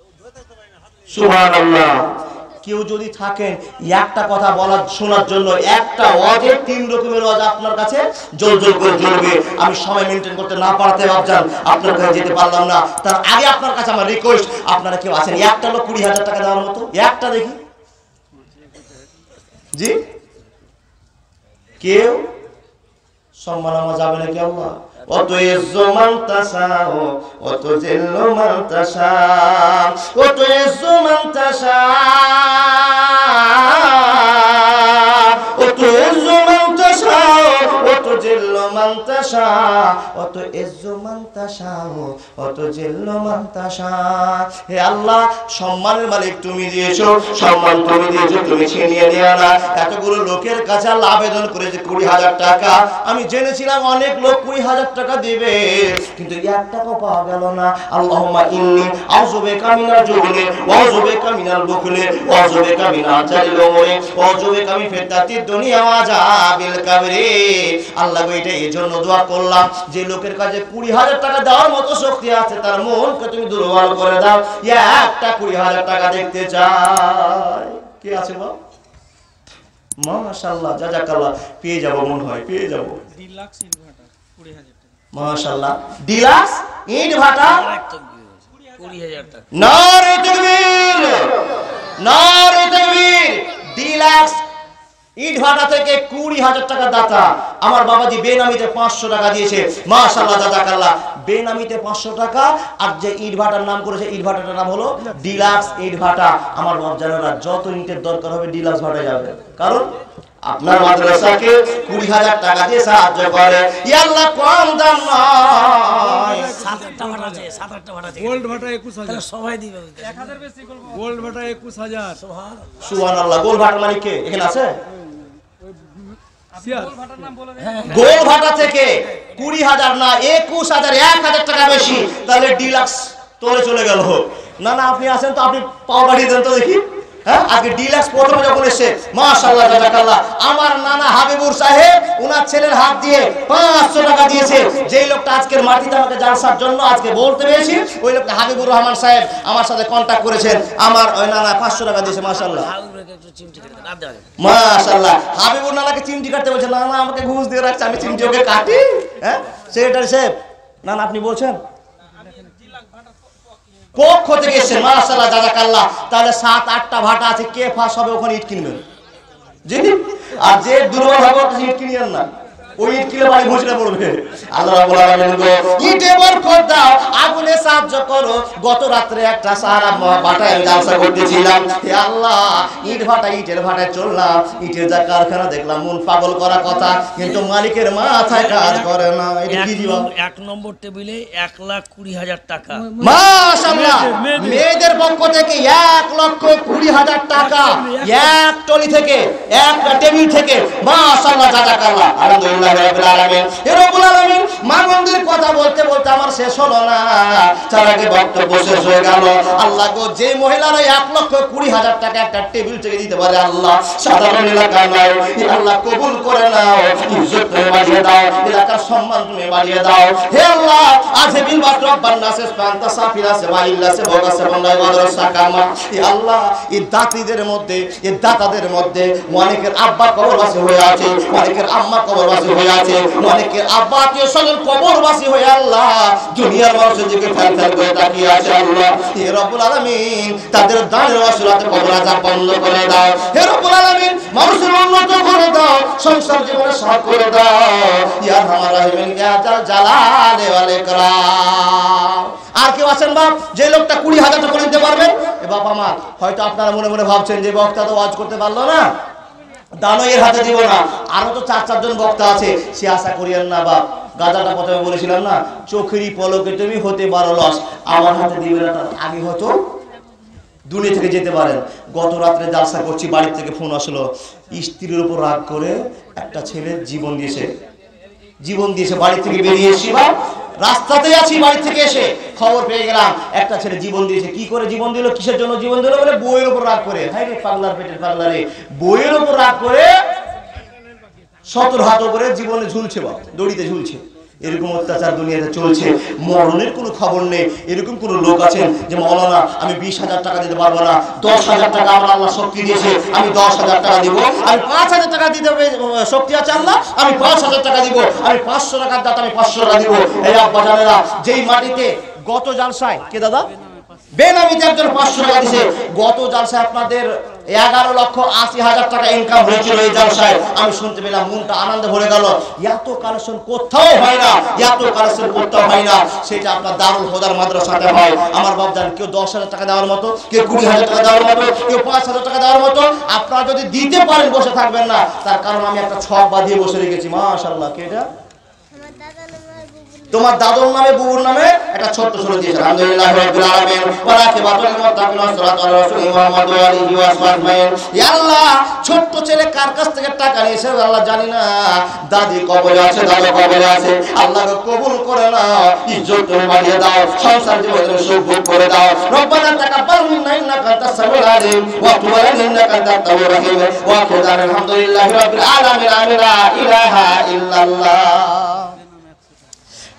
সুবহানাল্লাহ। কেউ যদি থাকেন একটা কথা বলার শোনার জন্য, একটা ওয়াজে 3 রকমের ওয়াজ আপনার কাছে জল জল করে জ্বলবে। আমি সময় মেইনটেইন করতে না পারতে ভাবজান আপনার কাছে যেতে পারলাম না। তার আগে আপনার কাছে আমার রিকোয়েস্ট, আপনারা কেউ আছেন একটা লোক 20,000 টাকা দেওয়ার মতো? একটা দেখি। জি কেউ? সম্মান আমার যাবে নাকি আল্লাহ? অত ইজ্জু মান তাশাউ ওয়া তুযিল্লু মান তাশা ওয়া তুইজ্জু মান তাশা ওয়া তুইজ্জু মান তাশা ওয়া তুযিল্লু মান তাশা ওয়া তুইজ্জু মান তাশা ওয়া তুযিল্লু মান তাশা। হে আল্লাহ, সম্মানের মালিক তুমি দিয়েছো, সম্মান তুমি দিয়েছো, তুমি ছিনিয়ে নিও না। এতগুলো লোকের কাছে আল্লাহ আবেদন করেছে 20,000 টাকা। আমি জেনেছিলাম অনেক লোক 20,000 টাকা দিবে, কিন্তু 1 টাকাও পাওয়া গেল না। আল্লাহুম্মা ইন্নী আউযু বিকা মিনাল জুবনি ওয়া আউযু বিকা মিনাল বুখলি ওয়া আউযু বিকা মিন আজালিল উমরি ওয়া আউযু বিকা মিন ফিতনাতিদ দুনিয়া ওয়া আযাবিল কবরি। আল্লাহ গো, এটা এজন্য দোয়া করলাম যে লোকের কাছে 20,000 টাকা দেওয়ার মতো শক্তি আছে, তার মনকে তুমি দুর্বল করে দাও। একটা 20,000 টাকা দেখতে চাই। কে আছে বল? মাশাআল্লাহ, জাযাকাল্লাহ। পেয়ে যাব মনে হয়, পেয়ে যাব। ডিলাক্স ইনভার্টার 20,000 টাকা। মাশাআল্লাহ, ডিলাক্স ইনভার্টার 20,000 টাকা। নারে তাকবীর, নারে তাকবীর। ডিলাক্স ইনভার্টার থেকে 20,000 টাকা দাতা আমার বাবাজি বেনামিতে 500 টাকা দিয়েছে। মাশাআল্লাহ, জাযাকাল্লাহ। বেনামিতে 500 টাকা। আর যে ইনভার্টার নাম করেছে, ইনভার্টারটার নাম হলো ডিলাক্স ইনভার্টার। আমার বাপজানেরা, যত ইটের দরকার হবে ডিলাক্স ভাটায় যাবে, কারণ আপনার মাদ্রাসাকে 20,000 টাকা দিয়ে সাহায্য করে। ইয়া আল্লাহ, কম দাম নয়। 7-8টা ভাড়া আছে, 7-8টা ভাড়া আছে। গোল্ড ভাটা 21,000। তাহলে সবাই দিবে। 1000 বেশি করব। গোল্ড ভাটা 21,000। সুবহানাল্লাহ। গোল ভাটার মালিক কে এখানে আছে? গোল্ড ভাটার নাম বলে দেন। গোল ভাটা থেকে 20,000 না 21,000, 1,000 টাকা বেশি। তাহলে ডিলাক্স তোরে চলে গেল। না না, আপনি আছেন তো, আপনি পাও বাড়িয়ে দেন তো দেখি। হ্যাঁ, আজকে ডিলাক্স প্রথমে যখন এসে, মাশাআল্লাহ, জাযাকাল্লাহ, আমার নানা হাবিবুর সাহেব ওনার ছেলের হাত দিয়ে 500 টাকা দিয়েছে। যেই লোকটা আজকের মাটিতে আমাকে জালসার জন্য আজকে বলতে পেরেছি, ওই লোকটা হাবিবুর রহমান সাহেব আমার সাথে কন্টাক্ট করেছেন। আমার ওই নানা 500 টাকা দিয়েছে। মাশাআল্লাহ, একটু চিমটি কেটে দাও, দাও। মাশাআল্লাহ। হাবিবুর নানাকে চিমটি কাটতে বলছে, নানা আমাকে ঘুষ দিয়ে রাখছে, আমি চিমটি ওকে কাটি। হ্যাঁ, সেক্রেটারি সাহেব, নানা আপনি বলছেন পক্ষ থেকে এসেছেন। মাশাআল্লাহ, জাযাকাল্লাহ। তাহলে 7-8টা ভাটা আছে, কে ফাঁস হবে ওখানে ইট কিনবেন? জি। আর যে দুর্বল হবে ওটা ইট কিনিয়েন না, ওই ইট কিনে বাড়ি ঘুষলে পড়বে। আল্লাহ রাব্বুল আলামিন গো, ইটে বরকত দাও, আগুনে সাহায্য করো। গত রাত্রে একটা সারা ভাটায় আমি জালসা করতেছিলাম। হে আল্লাহ, ইট ভাটা, ইটের ভাটায় চললাম, ইটের যা কারখানা দেখলাম, মন পাগল করা কথা, কিন্তু মালিকের মাথায় কাজ করে না। এটা কি জীবন? 1 নম্বর টেবিলে 1,20,000 টাকা। মাশাআল্লাহ, মেয়েদের পক্ষ থেকে 1,20,000 টাকা, এক টলি থেকে, একটা টেবিল থেকে। মাশাআল্লাহ, জাযাকাল্লাহ। আলহামদুলিল্লাহ রাব্বিল আলামিন। হে রব্বুল আলামিন, মা বোনদের কথা বলতে বলতে আমার শেষ হলো না, তার আগে বক্তব্য শেষ হয়ে গেল। আল্লাহ গো, যে মহিলারা 1,20,000 টাকা একটা টেবিল থেকে দিতে পারে, আল্লাহ সাধারণ এলাকা নয়, আল্লাহ কবুল করে নাও। ইজ্জত তুমি বাড়িয়ে দাও, এলাকার সম্মান তুমি বাড়িয়ে দাও। হে আল্লাহ, আজে বিল বাতরাব্বান নাসে পান্তা সাফিরা সে বাইল্লা সে ভগা সে বন্দাই মাদ্রাসা কামা। হে আল্লাহ, এই দাতিদের মধ্যে, এই দাতাদের মধ্যে অনেকের আব্বা কবরবাসী হয়ে আছে, অনেকের আম্মা কবরবাসী হয়ে আছে, অনেকের আব্বা আত্মীয় স্বজন কবরবাসী হয়ে আল্লাহ দুনিয়ার মানুষের দিকে ফেল ফেল করে তাকিয়ে আছে। আল্লাহ, হে রব্বুল আলামিন, তাদের দানের ওয়াসিলাতে কবর আযাব বন্ধ করে দাও। হে রব্বুল আলামিন, মানুষের উন্নত করে দাও, সংসার জীবনে সহজ করে দাও। ইয়া আরহামার রাহিমিন, ইয়া জাল জালালি ওয়াল ইকরাম। আর কেউ আছেন বাপ, যে লোকটা 20,000 টাকা দিতে পারবেন? এ বাপ আমার, হয়তো আপনারা মনে মনে ভাবছেন যে বক্তা তো ওয়াজ করতে পারলো না, দানও এর হাতে দিব না, আরো তো 4-4 জন বক্তা আছে, সে আশা করিয়েন না বাপ। গাজাটা প্রথমে বলেছিলাম না, চোখেরই পলকে তুমি হতে পারো লস, আমার হাতে দিবে না, তার আগে হয়তো দুনিয়া থেকে যেতে পারেন। গত রাত্রে জালসা করছি, বাড়ির থেকে ফোন আসলো, স্ত্রীর উপর রাগ করে একটা ছেলে জীবন দিয়েছে। বাড়ি থেকে বেরিয়ে এসেছি বা রাস্তাতেই আছি, বাড়ি থেকে এসে খবর পেয়ে গেলাম একটা ছেলে জীবন দিয়েছে। কি করে জীবন দিল, কিসের জন্য জীবন দিল? বলে বইয়ের উপর রাগ করে। হ্যাঁ রে পাগলার পেটের পাগলা রে, বইয়ের উপর রাগ করে 17 হাত করে জীবনে ঝুলছে বা দড়িতে ঝুলছে। এরকম অত্যাচার দুনিয়াতে চলছে, মরণের কোনো খবর নেই। এরকম কোন লোক আছেন যে মাওলানা আমি 20,000 টাকা দিতে পারবো না, 10,000 টাকা আমার আল্লাহ শক্তি দিয়েছে, আমি 10,000 টাকা দিব, আমি 5,000 টাকা দিতে হবে শক্তি আছে আল্লাহ, আমি 5,000 টাকা দিব, আমি 500 টাকার দাতা, আমি 500 টাকা দিব। এই আব্বা জানেরা, যেই মাটিতে গত জালসায়, কে দাদা বেনামিতে একজন 500 টাকা দিয়েছে, গত জালসায় আপনাদের 11,80,000 টাকা ইনকাম হয়েছিল এই জলসায়। আমি শুনতে পেলাম, মনটা আনন্দে ভরে গেল। এত কালেকশন কোথাও হয় না, এত কালেকশন কোথাও হয় না। সেটা আপনার দারুল হুদার মাদ্রাসাতে হয়। আমার বাপজান, কেউ 10,000 টাকা দেওয়ার মতো, কেউ 20,000 টাকা দেওয়ার মতো, কেউ 5,000 টাকা দেওয়ার মতো। আপনারা যদি দিতে পারেন বসে থাকবেন না, তার কারণ আমি একটা ছক বাঁধিয়ে বসে রেখেছি। মাশাআল্লাহ। কে এটা? তোমার দাদুর নামে বুবুর নামে একটা ছোট্ট ছোট দিয়েছে। আলহামদুলিল্লাহ রাব্বিল আলামিন ওয়া রাকিবাতুল মুত্তাকিন সাল্লাল্লাহু আলাইহি মুহাম্মদ ওয়া আলিহি ওয়া সাহবিহি। ইয়া আল্লাহ, ছোট্ট ছেলে কার কাছ থেকে টাকা নিয়েছে আল্লাহ জানি না। দাদি কবরে আছে, দাদা কবরে আছে, আল্লাহকে কবুল করে নাও, ইজ্জত তুমি বাড়িয়ে দাও, সংসার জীবনে সুখ ভোগ করে দাও। রব্বানা তাকাব্বাল মিন্না ইন্নাকা আনতাস সামিউল আলিম ওয়া তুব আলাইনা ইন্নাকা আনতাত তাওয়াবুর রহিম ওয়া আখিরু আলহামদুলিল্লাহি রাব্বিল আলামিন। লা ইলাহা ইল্লাল্লাহ।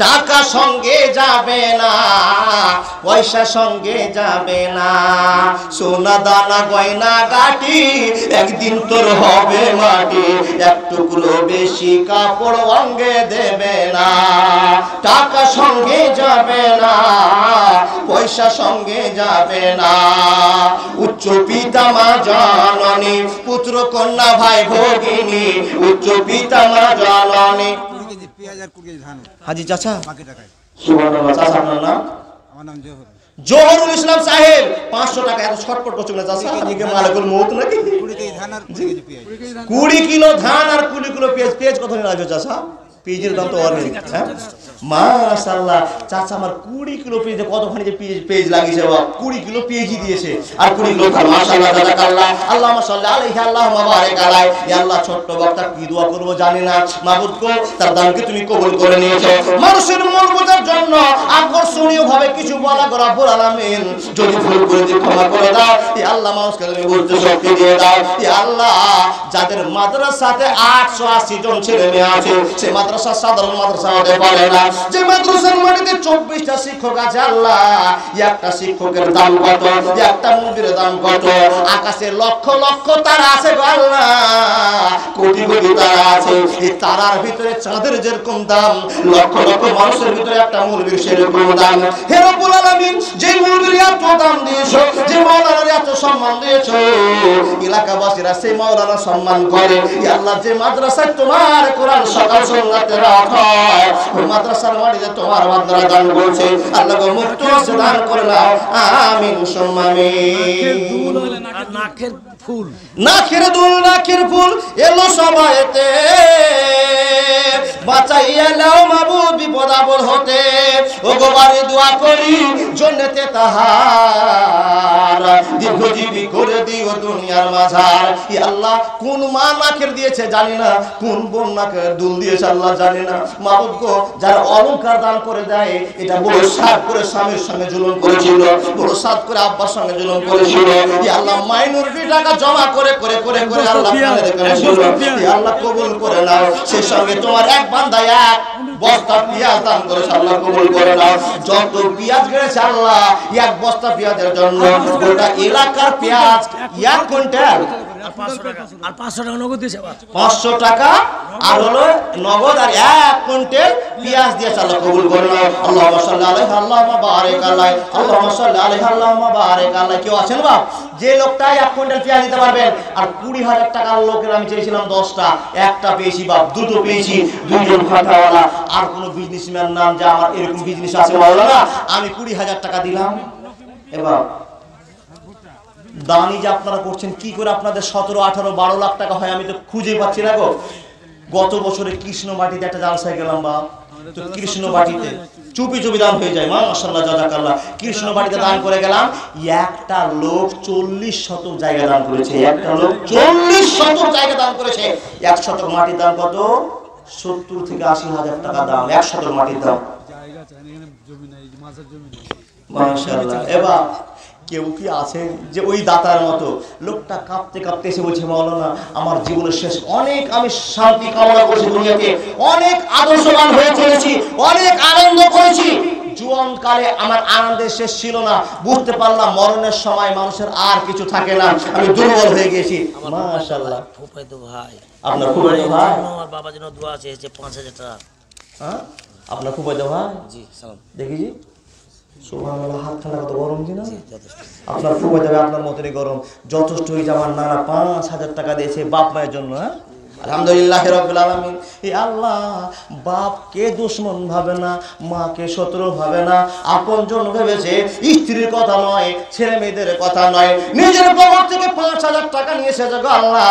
টাকা সঙ্গে যাবে না, পয়সা সঙ্গে যাবে না, সোনা দানা গয়না গাটি একদিন তোর হবে মাটি, এক টুকরো বেশি কাপড় অঙ্গে দেবে না। টাকা সঙ্গে যাবে না, পয়সা সঙ্গে যাবে না, উচ্চ পিতা মা জননী, পুত্র কন্যা ভাই ভগিনী, উচ্চ পিতা মা জননী। হাজি চাচা, সুবহানাল্লাহ। চাচা আপনার নাম? আমার নাম জোহর। জোহরুল ইসলাম সাহেব। 500 টাকা। এত শর্টকট করছেন না চাচা, আজকে মালাকুল মউত নাকি? 20 কেজি ধান আর 20 কেজি পেঁয়াজ। 20 কিলো ধান আর 20 কিলো পেঁয়াজ। পেঁয়াজ কত নিয়ে আসবে চাচা? পেঁয়াজের দাম তো অনেক। হ্যাঁ মাশাআল্লাহ। চাচা আমার 20 কিলো পেঁয়াজে কতখানি যে পেঁয়াজ লাগিয়েছে বাবা। 20 কিলো পেঁয়াজই দিয়েছে আর 20 কিলো ধান। মাশাআল্লাহ, জাযাকাল্লাহ। আল্লাহুম্মা সাল্লি আলাইহি আল্লাহুম্মা বারিক আলাইহি। ইয়া আল্লাহ, ছোট্ট বক্তা কি দোয়া করব জানি না। মাবুদ গো, তার দানকে তুমি কবুল করে নিয়েছো। মানুষের মন বোঝার জন্য আকর্ষণীয় ভাবে কিছু বলা রব্বুল আলামিন যদি ভুল করে দিয়ে ক্ষমা করে দাও। ইয়া আল্লাহ, মানুষকে তুমি বলতে শক্তি দিয়ে দাও। ইয়া আল্লাহ, যাদের মাদ্রাসাতে 880 জন ছেলে মেয়ে আছে, সে মাদ্রাসা সাধারণ মাদ্রাসা হতে পারে না। যে মাদ্রাসার মাটিতে 24টা শিক্ষক আছে, আল্লাহ একটা শিক্ষকের দাম কত, একটা মুরগির দাম কত? আকাশে লক্ষ লক্ষ তারা আছে গো আল্লাহ, কোটি কোটি তারা আছে। এই তারার ভিতরে চাঁদের যেরকম দাম, লক্ষ লক্ষ মানুষের ভিতরে একটা মুরগির সেরকম দাম। হে রব্বুল আলামিন, যে মুরগির এত দাম দিয়েছো, যে মাওলানার এত সম্মান দিয়েছো, এলাকাবাসীরা সেই মাওলানা সম্মান করে। ইয়া আল্লাহ, যে মাদ্রাসায় তোমার কোরআন সকাল সন্ধ্যাতে রাত হয়, ওই মাদ্রাসার মাটিতে তোমার মাদ্রাসা দান করছে, আল্লাহ গো মুক্ত দান করে নাও। আমিন সুম্মা আমিন। আর নাকের ফুল, নাকের দুল নাকের ফুল এলো সবাইতে, বাঁচাইয়া নাও মাবুদ বিপদ আপদ হতে। ও গো বাড়ি দোয়া করি জন্নতে তাহার, দীর্ঘজীবী করে দিও দুনিয়ার মাঝার। ইয়া আল্লাহ, কোন মা নাকের দিয়েছে জানি না, কোন বোন নাকের দুল দিয়েছে আল্লাহ জানি না। মাবুদ গো, যারা অলংকার দান করে দেয়, এটা বড় সাদ করে স্বামীর সঙ্গে জুলুম করেছিল, বড় সাদ করে আব্বার সঙ্গে জুলুম করেছিল। ইয়া আল্লাহ, মাইনরিটি টাকা জমা করে করে করে করে আল্লাহ ইয়া আল্লাহ কবুল করে নাও। সেই সঙ্গে তোমার এক বান্দা এক বস্তা পেঁয়াজ দান করেছে, আল্লাহ কবুল করে নাও। যত পেঁয়াজ গেছে আল্লাহ, এক বস্তা পেঁয়াজের জন্য গোটা এলাকার পেঁয়াজ 1 কুইন্টাল। আর 500 টাকা, আর 500 টাকা নগদ দিয়েছে আবার। 500 টাকা আর হলো নগদ, আর 1 কুইন্টাল পেঁয়াজ দিয়েছে, আল্লাহ কবুল করে নাও। আল্লাহুম্মা সাল্লি আলাইহি আল্লাহুম্মা বারিক আলাইহি, আল্লাহুম্মা সাল্লি আলাইহি আল্লাহুম্মা বারিক আলাইহি। কেউ আছেন বাপ, যে লোকটা 1 কুইন্টাল পেঁয়াজ দিতে পারবেন? আর 20,000 টাকার লোকের আমি চেয়েছিলাম 10টা, একটা পেয়েছি বাপ, দুটো পেয়েছি, দুইজন ফাটাওয়ালা। আর কোন বিজনেসম্যান নাম যে আমার এরকম বিজনেস আছে মাওলানা, আমি 20,000 টাকা দিলাম। এবার দানি যে আপনারা করছেন, কি করে আপনাদের 17, 18, 12 লাখ টাকা হয় আমি তো খুঁজে পাচ্ছি না গো। গত বছরে কৃষ্ণ মাটিতে একটা জালসায় গেলাম বা, তো কৃষ্ণ বাটিতে চুপি চুপি দান হয়ে যায়। মাশাআল্লাহ, জাযাকাল্লাহ। কৃষ্ণ বাটিতে দান করে গেলাম, একটা লোক 40 শতক জায়গা দান করেছে। একটা লোক 40 শতক জায়গা দান করেছে। 1 শতক মাটির দাম কত? 70 থেকে 80,000 টাকা দাম 1 শতক মাটির দাম। জায়গা চাই এখানে, জমি নাই, মাছের জমি নেই। মাশাআল্লাহ। এবার কেউ কি আছে যে ওই দাতার মতো? লোকটা কাঁপতে কাঁপতে এসে বলছে, মাওলানা আমার জীবনের শেষ, অনেক আমি শান্তি কামনা করেছি দুনিয়াতে, অনেক আদর্শবান হয়ে চলেছি, অনেক আনন্দ করেছি, জুয়ান কালে আমার আনন্দের শেষ ছিল না। বুঝতে পারলাম মরণের সময় মানুষের আর কিছু থাকে না, আমি দুর্বল হয়ে গেছি। মাশাআল্লাহ। ফুফাইতো ভাই, আপনার ফুফাইতো ভাই, আমার বাবার জন্য দোয়া চেয়েছে 5,000 টাকা। হ্যাঁ আপনার ফুফাইতো ভাই? জি সালাম। দেখি জি সুবহানাল্লাহ, হাতখানা কত গরম কিনা? যথেষ্ট। আপনার ফুফা যাবে আপনার মতনই গরম। যথেষ্ট হয়ে যে আমার নানা 5,000 টাকা দিয়েছে বাপ মায়ের জন্য। হ্যাঁ, আলহামদুলিল্লাহ রাব্বিল আলামিন। এ আল্লাহ, বাপকে দুশমন ভাবে না, মাকে শত্রু ভাবে না, আপনজন ভেবেছে। স্ত্রীর কথা নয়, ছেলে মেয়েদের কথা নয়, নিজের পকেট থেকে 5,000 টাকা নিয়েছে গো আল্লাহ,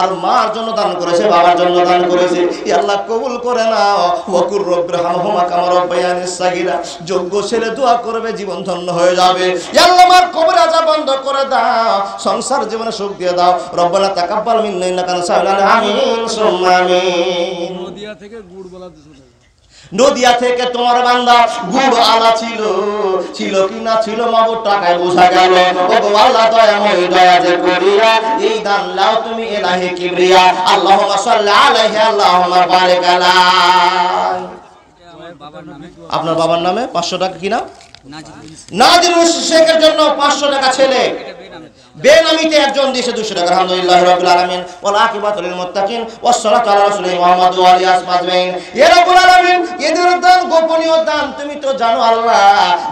আর মার জন্য দান করেছে, বাবার জন্য দান করেছে। এ আল্লাহ কবুল করে নাও। ওয়াকুর রব্বিরহামহুমা কামা রাব্বায়ানি সাগীরা। যোগ্য ছেলে দোয়া করবে, জীবন ধন্য হয়ে যাবে। এ আল্লাহ, আমার কবর আযাব বন্ধ করে দাও, সংসার জীবনে সুখ দিয়ে দাও। রব্বানা তাকাব্বাল মিন্না ইন্নাকা আনতাস সামিউল আলিম। নদিয়া থেকে গুড় বলা 200 টাকা। নদিয়া থেকে তোমার বান্দা গুড় আলা ছিল, ছিল কি না ছিল মাবুর টাকায় বোঝা গেল। ও গো আল্লাহ দয়াময়, দয়া যে করিয়া এই দান লাও তুমি ইলাহি কিবরিয়া। আল্লাহুম্মা সাল্লি আলাইহি, আল্লাহুম্মা বারিক আলাইহি। আপনার বাবার নামে 500 টাকা কি নাম? নাজির শেখের জন্য 500 টাকা ছেলে বেনামিতে একজন দিয়েছে 200 টাকা। আলহামদুলিল্লাহ রাব্বিল আলামিন। ওয়াল আকিবাতু লিল মুত্তাকিন ওয়াস সালাতু আলা রাসূলিল্লাহ মুহাম্মদ ওয়া আলিহি আসমাজমাইন। ইয়া রাব্বুল আলামিন, এদের দান গোপনীয় দান তুমি তো জানো আল্লাহ।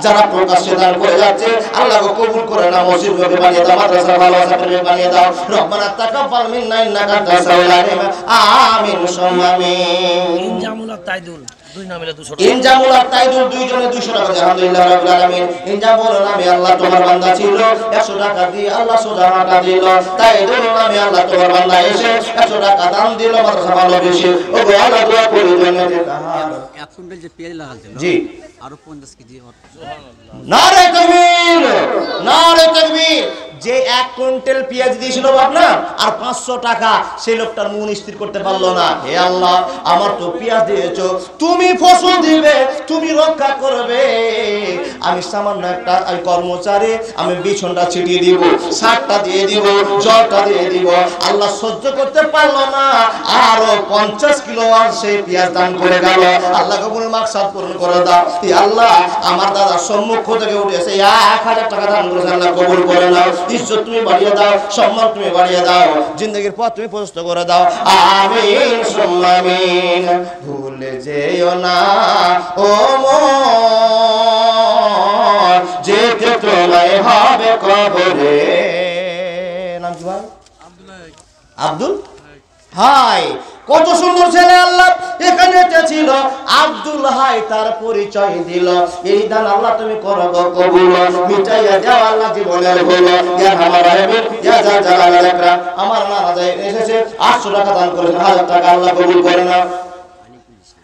যারা প্রকাশ্যে দান করে যাচ্ছে আল্লাহ গো কবুল করে নাও, মসজিদ ভাবে বানিয়ে দাও, মাদ্রাসা ভালোবাসা করে বানিয়ে দাও। রব্বানা তাকাব্বাল মিন্না ইন্নাকা আনতাস সামিউল আলিম। আমিন সুম্মা আমিন। ইনজামুল তাইদুল 2 না মিলে 200 টাকা। ইনজামুল আর তাইদুল দুইজনে 200 টাকা। আলহামদুলিল্লাহ রাব্বিল আলামিন। ইনজামুল নামে আল্লাহ তোমার বান্দা ছিল, 100 টাকা দিয়ে আল্লাহ সোজা টাকা দিল। তাইদুল নামে আল্লাহ তোমার বান্দা এসে 100 টাকা দান দিল, মাদ্রাসা ভালোবেসে। ও গো আল্লাহ দোয়া করি জান্নাতে তাহার। 1 কুইন্টাল যে পেঁয়াজ লাগাল জি, আরো 50 কেজি। নারে তাকবীর, নারে তাকবীর। যে 1 কুইন্টাল পেঁয়াজ দিয়েছিল বাবা আর 500 টাকা, সেই লোকটার মন স্থির করতে পারলো না। হে আল্লাহ, আমার তো পেঁয়াজ দিয়েছো, তুমি ফসল দিবে, তুমি রক্ষা করবে। আমি সামান্য একটা কর্মচারী, আমি বিছনটা ছিটিয়ে দিব, সারটা দিয়ে দিব, জলটা দিয়ে দিব। আল্লাহ সহ্য করতে পারলো না, আরো 50 কিলো আর সেই পেঁয়াজ দান করে গেল। আল্লাহ কবুল মাকসাদ পূরণ করে দাও। আল্লাহ, আমার দাদা সম্মুখ থেকে উঠে এসে 1000 টাকা দান করেছে, আল্লাহ কবুল করে নাও। ইজ্জত তুমি বাড়িয়ে দাও, সম্মান তুমি বাড়িয়ে দাও, জিন্দগির পথ তুমি প্রশস্ত করে দাও। আমিন সুম্মা আমিন। ভুলে যেও না ও মন, যেতে তোমায় হবে কবরে। নাম কি ভাই? আব্দুল হাই। কত সুন্দর ছেলে আল্লাহ এখানে ছিল। আব্দুল হাই তার পরিচয় দিল। এই দান আল্লাহ তুমি করো গো কবুল, মিটাইয়া দাও আল্লাহ জীবনের ভুল। ইয়া আমার রাহিম, ইয়া যা জালাল আকরাম। আমার নানা যাই এসেছে 800 টাকা দান করেছেন, 1000 টাকা আল্লাহ কবুল করে নাও।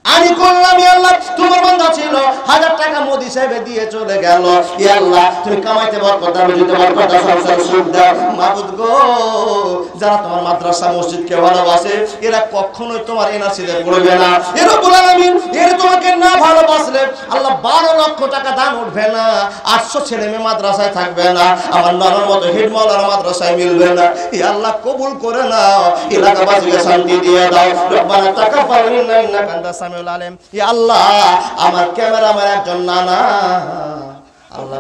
আমি করলাম আল্লাহ, তোমার বান্দা ছিল, 1000 টাকা মোদি সাহেব দিয়ে চলে গেল। ইয়া আল্লাহ, তুমি কামাইতে বরকত দাও, রুজিতে বরকত দাও, সংসারে সুখ দাও। মাবুদ গো, যারা তোমার মাদ্রাসা মসজিদকে ভালোবাসে এরা কখনোই তোমার এনআরসিতে পড়বে না। এ রব্বুল আলামিন, এর তোমাকে না ভালোবাসলে আল্লাহ 12 লক্ষ টাকা দান উঠবে না, 800 ছেলে মেয়ে মাদ্রাসায় থাকবে না, আমার নানার মতো হেডমাওলার মাদ্রাসায় মিলবে না। ইয়া আল্লাহ কবুল করে নাও, এলাকাবাসীকে শান্তি দিয়ে দাও। রব্বানা তাকাব্বাল মিন্না ইন্নাকা আনতাস সামিউল আলিম। ইয়া আল্লাহ, আমার ক্যামেরাম্যান একজন নানা আল্লাহ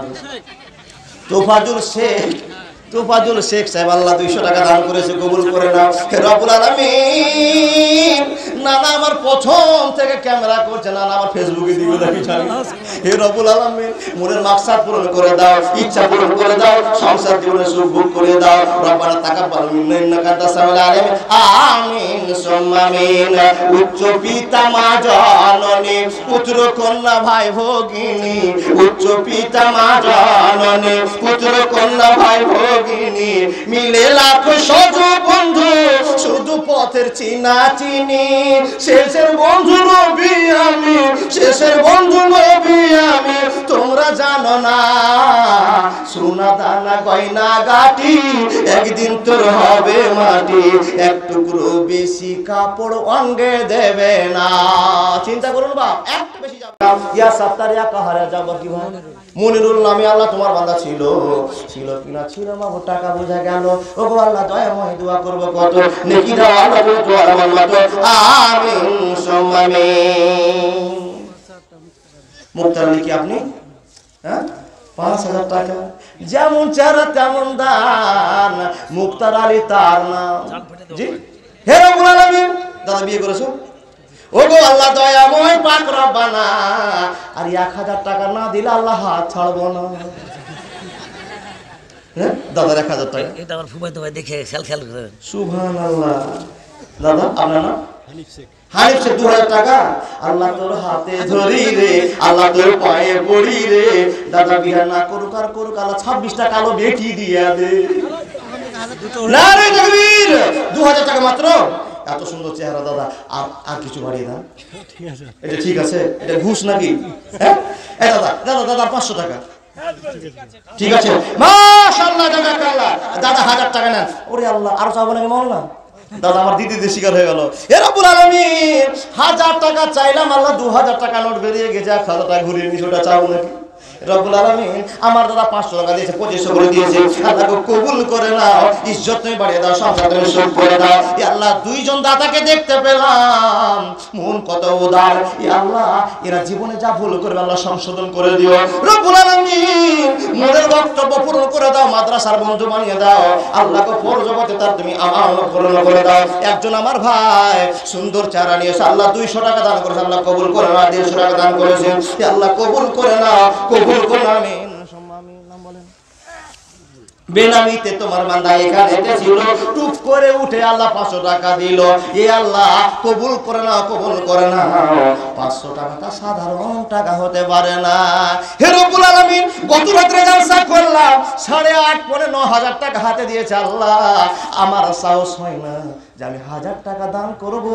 তোফাজুল শেখ, তোফাজুল শেখ সাহেব আল্লাহ 200 টাকা দান করেছে, কবুল করে নাও। হে রব্বুল আলামিন, নানা আমার প্রথম থেকে ক্যামেরা করছে, নানা আমার ফেসবুকে দিবে দেখি জানি। হে রব্বুল আলামিন, মনের মাকসাদ পূরণ করে দাও, ইচ্ছা পূরণ করে দাও, সংসার জীবনে সুখ ভোগ করে দাও। রব্বানা তাকাব্বাল মিন্না ইন্নাকা আনতাস সামিউল আলিম। আমিন সুম্মা আমিন। উচ্চ পিতা মা জননী, পুত্র কন্যা ভাই ভগিনী, উচ্চ পিতা মা জননী, পুত্র কন্যা ভাই ভগিনী, মিলে লাখ সজো বন্ধু, শুধু পথের চিনা চিনি। শেষের বন্ধু নবী আমি, শেষের বন্ধু নবী আমি, তোমরা জানো না সোনা দানা গয়না গাটি একদিন তোর হবে মাটি, এক টুকরো বেশি কাপড় অঙ্গে দেবে না। চিন্তা করুন বাপ, একটু বেশি যাবে না। ইয়া সাত্তার ইয়া কাহার যাব কি ভাই? মনিরুল নামে আল্লাহ তোমার বান্দা ছিল, ছিল কিনা ছিল মা টাকা বোঝা গেল। ও গো আল্লাহ দয়াময়, দোয়া করব কত, নেকি দাও আল্লাহ তুমি দোয়া আমার মত। আমিন সুম্মা আমিন। মুক্তার আলী কি আপনি? হ্যাঁ, 5000 টাকা। যেমন চেহারা তেমন দান, মুক্তার আলী তার নাম। জি, হে রব্বুল আলামিন। দাদা বিয়ে করেছো? ও গো আল্লাহ দয়াময় পাক রব্বানা, আর 1000 টাকা না দিলে আল্লাহ হাত ছাড়বো না। হ্যাঁ দাদা 1000 টাকা, এটা আমার ফুমাই তোমায় দেখে খেয়াল করেন। সুবহানাল্লাহ। দাদা আপনার নাম? হানিফ শেখ। 2000 টাকা। আল্লাহ তোর হাতে ধরি রে, আল্লাহ তোর পায়ে পড়ি রে, দাদা বিহার না করুক আর করুক, আল্লাহ 26টা কালো বেটি দিয়া দে। নারে তাকবীর। 2000 টাকা মাত্র। এত সুন্দর চেহারা দাদা, আর কিছু বাড়িয়ে দাও। ঠিক আছে, এটা ঠিক আছে? এটা ঘুষ নাকি? হ্যাঁ এই দাদা দাদা দাদা 500 টাকা। ঠিক আছে মাশাআল্লাহ জাযাকাল্লাহ। দাদা 1000 টাকা নেন। ওরে আল্লাহ, আরো চাবো নাকি মাওলানা? দাদা আমার দিদিদের শিকার হয়ে গেল। হে রব্বুল আলামিন, 1000 টাকা চাইলাম, আল্লাহ 2000 টাকা নোট বেরিয়ে গেছে। 1000 টাকা ঘুরিয়ে নিস, ওটা চাবো নাকি? রব্বুল আলামিন আমার দাদা 500 টাকা দিয়েছে, 2500 করে দিয়েছে। আল্লাহকে কবুল করে নাও, ইজ্জত তুমি বাড়িয়ে দাও, সংসার তুমি সুখ করে দাও। ই আল্লাহ, দুইজন দাদাকে দেখতে পেলাম, মন কত উদার। ই আল্লাহ, এরা জীবনে যা ভুল করবে আল্লাহ সংশোধন করে দিও। রব্বুল আলামিন মনের বক্তব্য পূরণ করে দাও, মাদ্রাসার বন্ধু বানিয়ে দাও। আল্লাহকে ফরজগতে তার তুমি আমার পূরণ করে দাও। একজন আমার ভাই সুন্দর চারা নিয়েছে, আল্লাহ 200 টাকা দান করেছে, আল্লাহ কবুল করে নাও। 150 টাকা দান করেছেন, আল্লাহ কবুল করে নাও, কবুল করে নাও। আমিন। নাম বলেন। বেনামিতে তোমার বান্দা এখানে ছিল, টুপ করে উঠে আল্লাহ 500 টাকা দিল। এ আল্লাহ কবুল করে নাও, কবুল করে নাও। 500 টাকাটা সাধারণ টাকা হতে পারে না। হে রব্বুল আলামিন, গত রাতে জলসা করলাম, 8.5 পরে 9000 টাকা হাতে দিয়েছে। আল্লাহ আমার সাহস হয় না যে আমি 1000 টাকা দান করব,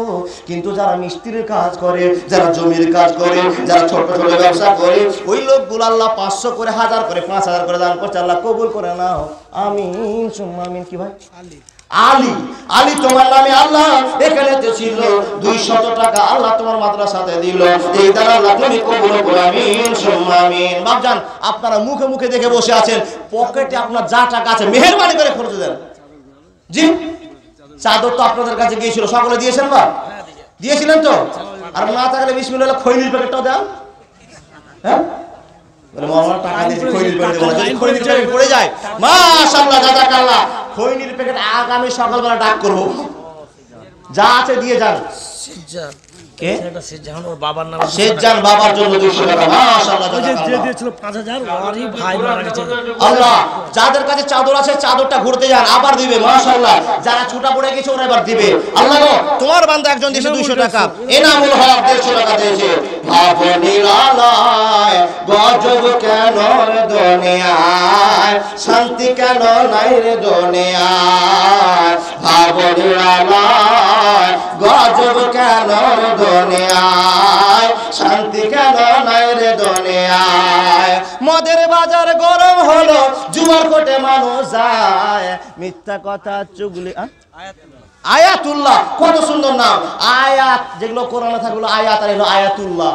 কিন্তু যারা মিস্ত্রির কাজ করে, যারা জমির কাজ করে, যারা ছোট ছোট ব্যবসা করে, ওই লোকগুলো আল্লাহ 500 করে, 1000 করে, 5000 করে দান করছে। আল্লাহ কবুল করে নাও। আমিন সুম্মা আমিন। কি ভাই? আলী। আলী তোমার নামে আল্লাহ এখানে ছিল 200 টাকা, আল্লাহ তোমার মাদ্রাসাতে দিল। এই দ্বারা আল্লাহ তুমি কবুল করো। আমিন সুম্মা আমিন। বাপজান, আপনারা মুখে মুখে দেখে বসে আছেন, পকেটে আপনার যা টাকা আছে মেহেরবানি করে খরচ দেন। জি, চাদর তো আপনাদের কাছে গিয়েছিল, সকলে দিয়েছেন? বা দিয়েছিলেন তো? আর না থাকলে বিসমিল্লাহ খৈনির প্যাকেটটাও দেন। হ্যাঁ বলে মাওলানা টাকা দিয়েছি, খৈনির প্যাকেট দেব না, যদি খৈনির প্যাকেট পড়ে যায় মাশাআল্লাহ জাযাকাল্লাহ, খৈনির প্যাকেট আগামী সকালবেলা ডাক করব। যা আছে দিয়ে যান। সিজ্জান কে? এটা সিজ্জান ওর বাবার নাম। শেখজান বাবার জন্য 200 টাকা। মাশাআল্লাহ জাযাকাল্লাহ। যে দিয়েছিল 5000, ওরই ভাই মারা গেছে। আল্লাহ যাদের কাছে চাদর আছে চাদরটা ঘুরতে যান, আবার দিবে। মাশাআল্লাহ, যারা ছুটা পড়ে গেছে ওরা এবার দিবে। আল্লাহ গো, তোমার বান্দা একজন দিয়েছে 200 টাকা, এনামুল হক 150 টাকা দিয়েছে। ভাবনির আলায় গজব কেন রে দুনিয়ায়, শান্তি কেন নাই রে দুনিয়ায়, ভাবনির আলায় গজব কেন রে দুনিয়ায়, শান্তি কেন নাই রে দুনিয়ায়। মদের বাজার গরম হলো, জুয়ার কোটে মানুষ যায়, মিথ্যা কথা চুগলি। আয়াতুল্লাহ, কত সুন্দর নাম। আয়াত যেগুলো কোরআনে থাকে আয়াত, আর এলো আয়াতুল্লাহ।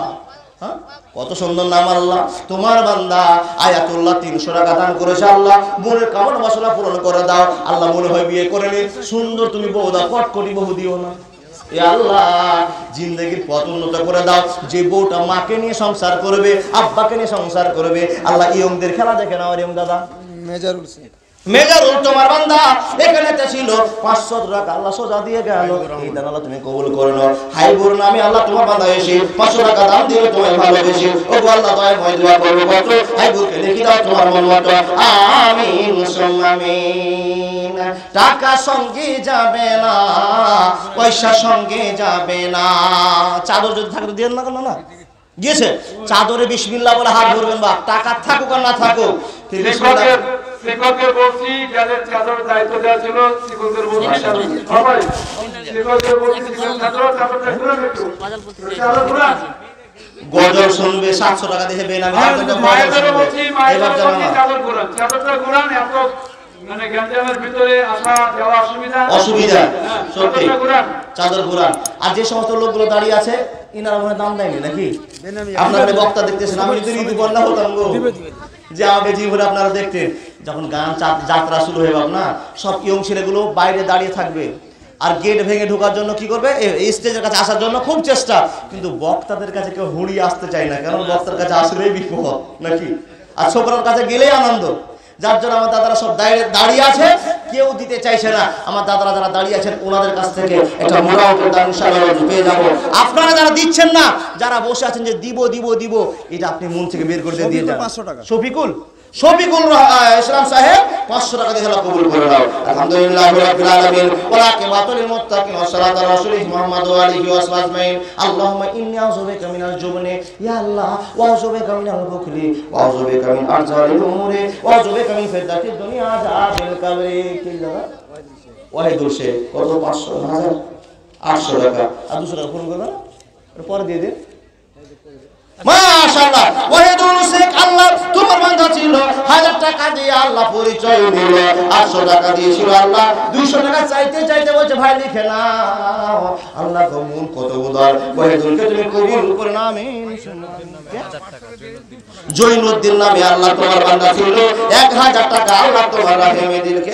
হ্যাঁ, কত সুন্দর নাম। আল্লাহ তোমার বান্দা আয়াতুল্লাহ 300 টাকা দান করেছে। আল্লাহ মনের কামনা বাসনা পূরণ করে দাও। আল্লাহ মনে হয় বিয়ে করে নি, সুন্দর তুমি বউ দাও, পট করি বহু দিও না। এ আল্লাহ জিন্দেগির পথ উন্নত করে দাও। যে বউটা মাকে নিয়ে সংসার করবে, আব্বাকে নিয়ে সংসার করবে, আল্লাহ ইয়ংদের খেলা দেখে নাও। ইয়ং দাদা মেজারুল শেখ। মেজারুল তোমার বান্দা এখানে ছিল, 500 টাকা আল্লাহ সোজা দিয়ে গেল। এই দান আল্লাহ তুমি কবুল করে নাও। হাইবুর নামে আল্লাহ তোমার বান্দা এসে 500 টাকা দান দিয়ে তোমায় ভালোবেসে, ও আল্লাহ দয়াময় দোয়া করবো কত, হাইবুরকে লিখে দাও তোমার মন মতো। আমিন সুম্মা আমিন। টাকা সঙ্গে যাবে না, পয়সা সঙ্গে যাবে না। চাদর যদি থাকে দিয়ে না কেন না গিয়েছে, চাদরে বিসমিল্লাহ বলে হাত ধরবেন। বা টাকা থাকুক আর না থাকুক, শিক্ষককে বলছি, যাদের চাদর দায়িত্ব দেওয়া ছিল শিক্ষকদের বলছি, সবাই শিক্ষকদের বলছি চাদরটা ঘুরান একটু, চাদর ঘুরান। গজল শুনবে 700 টাকা দিয়ে বেনামি। মায়েদের বলছি, মায়েদের বলছি চাদর ঘুরান, চাদরটা ঘুরান। এত মানে গ্যাঞ্জামের ভিতরে আসা যাওয়া অসুবিধা, সত্যি চাদর ঘুরান। আর যে সমস্ত লোকগুলো দাঁড়িয়ে আছে ইনারা মনে দাম দেয়নি নাকি? আপনারা বক্তা দেখতেছেন, আমি যদি ঋতু বন্যা হতাম গো, যে আমাকে জীবনে আপনারা দেখতেন যখন গান যাত্রা শুরু হয়ে না, সব ইয়ং ছেলেগুলো বাইরে দাঁড়িয়ে থাকবে, আর গেট ভেঙে ঢোকার জন্য কি করবে, এই স্টেজের কাছে আসার জন্য খুব চেষ্টা, কিন্তু বক্তাদের কাছে কেউ হুড়িয়ে আসতে চায় না, কারণ বক্তার কাছে আসলেই বিপদ নাকি, আর ছোকরার কাছে গেলেই আনন্দ। যার জন্য আমার দাদারা সব দাঁড়িয়ে আছে, কেউ দিতে চাইছে না। আমার দাদারা যারা দাঁড়িয়ে আছেন ওনাদের কাছ থেকে একটা মোটা অঙ্কের দাম ইনশাআল্লাহ পেয়ে যাবো। আপনারা যারা দিচ্ছেন না, যারা বসে আছেন যে দিব দিব দিব, এটা আপনি মন থেকে বের করে দিয়ে যান। 500 টাকা। শফিকুল ইসলাম সাহেব 500 টাকা দিয়ে আল্লাহ কবুল করে নাও। আলহামদুলিল্লাহি রাব্বিল আলামিন ওয়া আকিবাতুল মুত্তাকিন ওয়া সালাতু আলা রাসূলিহি মুহাম্মদ ওয়া আলিহি ওয়া সাহবিহি আজমাইন। আল্লাহুম্মা ইন্নী আউযু বিকা মিনাল জুবনি ইয়া আল্লাহ ওয়া আউযু বিকা মিনাল বুখলি ওয়া আউযু বিকা মিন আরজালিল উমুরি ওয়া আউযু বিকা মিন ফিতনাতিদ দুনিয়া আযাবিল কবরি। কি দাদা ওয়াহিদুল শেখ কত? 500 হাজার 800 টাকা আর 200 টাকা ফোন করবেন, পরে দিয়ে দিন। মাশাআল্লাহ ওয়াহিদুল শেখ আল্লাহ তোমার বান্দা ছিল, 1000 টাকা দিয়ে আল্লাহ পরিচয় দিল, 800 টাকা দিয়েছিল আল্লাহ, 200 টাকা চাইতে চাইতে বলছে ভাই লিখে নাও। আল্লাহ কবুল কত উদার, ওয়াহিদুলকে তুমি কবুল করে নাও। আমিন। জৈনুদ্দিন নামে আল্লাহ তোমার বান্দা ছিল, 1000 টাকা আল্লাহ তোমার রাহেমে দিলকে।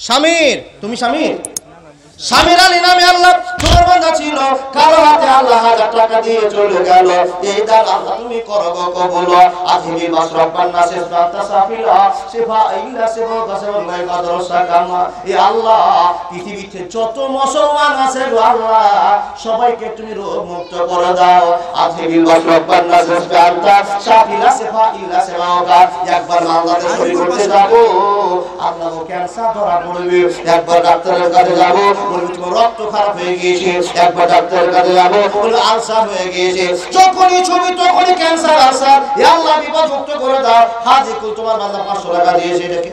শামির, তুমি শামির? শামির আলী নামে আল্লাহ তোমার বান্দা ছিল, কালো হাতে আল্লাহ 1000 টাকা দিয়ে চলে গেল। এই দান আল্লাহ তুমি করো গো কবুল। আজিমি বাসরাব বান্না সেফাতা সাফিলা সেফা ইল্লা সেবা গাসবাই মাদ্রাসা কামা। এ আল্লাহ পৃথিবীতে যত মুসলমান আছে গো আল্লাহ সবাইকে তুমি রোগ মুক্ত করে দাও। আজিমি বাসরাব বান্না সেফাতা সাফিলা সেফা ইল্লা সেবা গা। একবার বাংলাদেশ শরীর করতে যাব, আল্লাহ ক্যান্সার ধরা পড়বে, একবার ডাক্তারের কাছে যাব, তোমার রক্ত খারাপ হয়ে গিয়েছে, একবার ডাক্তারের কাছে যাবো, আলসার হয়ে গিয়েছে, যখনই ছবি তখনই ক্যান্সার আলসার। আল্লাহ বিপদ মুক্ত করে দাও। হাজিকুল তোমার বান্দা 500 টাকা দিয়েছে, এটাকে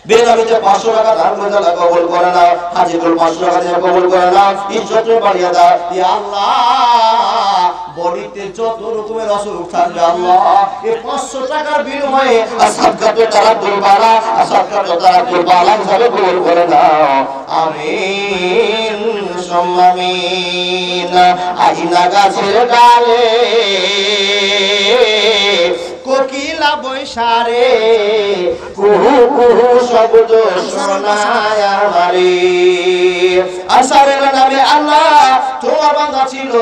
বেনামিতে 500 টাকা দান করে আল্লাহ কবুল করে নাও। হাজিকুল 500 টাকা দিয়ে কবুল করে নাও, ইজ্জত বাড়িয়ে দাও। ইয়া আল্লাহ বডিতে যত রকমের অসুখ থাকবে আল্লাহ এই 500 টাকার বিনিময়ে সাদকাতে তারা দুর্বালা, সাদকাতে তারা দুর্বালা হিসাবে কবুল করে দাও। আমিন সুম্মামিন। আইনা গাছের ডালে কোকিলা বৈশারে কুহু কুহু শব্দ শোনায় আমারে। আসারের নামে আল্লাহ তোমার বান্দা ছিল,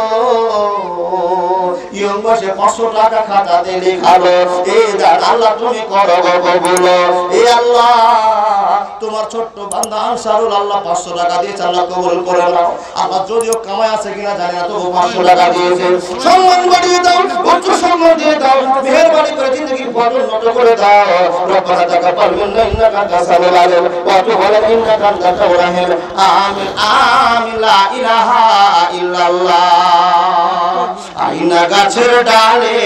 ইয়ং বসে 500 টাকা খাতাতে লেখালো। এই দান আল্লাহ তুমি করো গো কবুল। এ আল্লাহ তোমার ছোট্ট বান্দা আনসারুল আল্লাহ 500 টাকা দিয়েছে, আল্লাহ কবুল করে নাও। আল্লাহ যদিও কামাই আছে কিনা জানি না, তবু 500 টাকা দিয়েছে। সম্মান বাড়িয়ে দাও, উচ্চ সম্মান দিয়ে দাও, মেহেরবানি করে জিন্দেগির পথ উন্নত করে দাও। রব্বানা তাকাব্বাল মিন্না ইন্নাকা আনতাস সামিউল আলিম ওয়া তুব আলাইনা ইন্নাকা আনতাত তাওয়াবুর রহিম। আমিন আমিন। লা ইলাহা ইল্লাল্লাহ। আইনা গাছের ডালে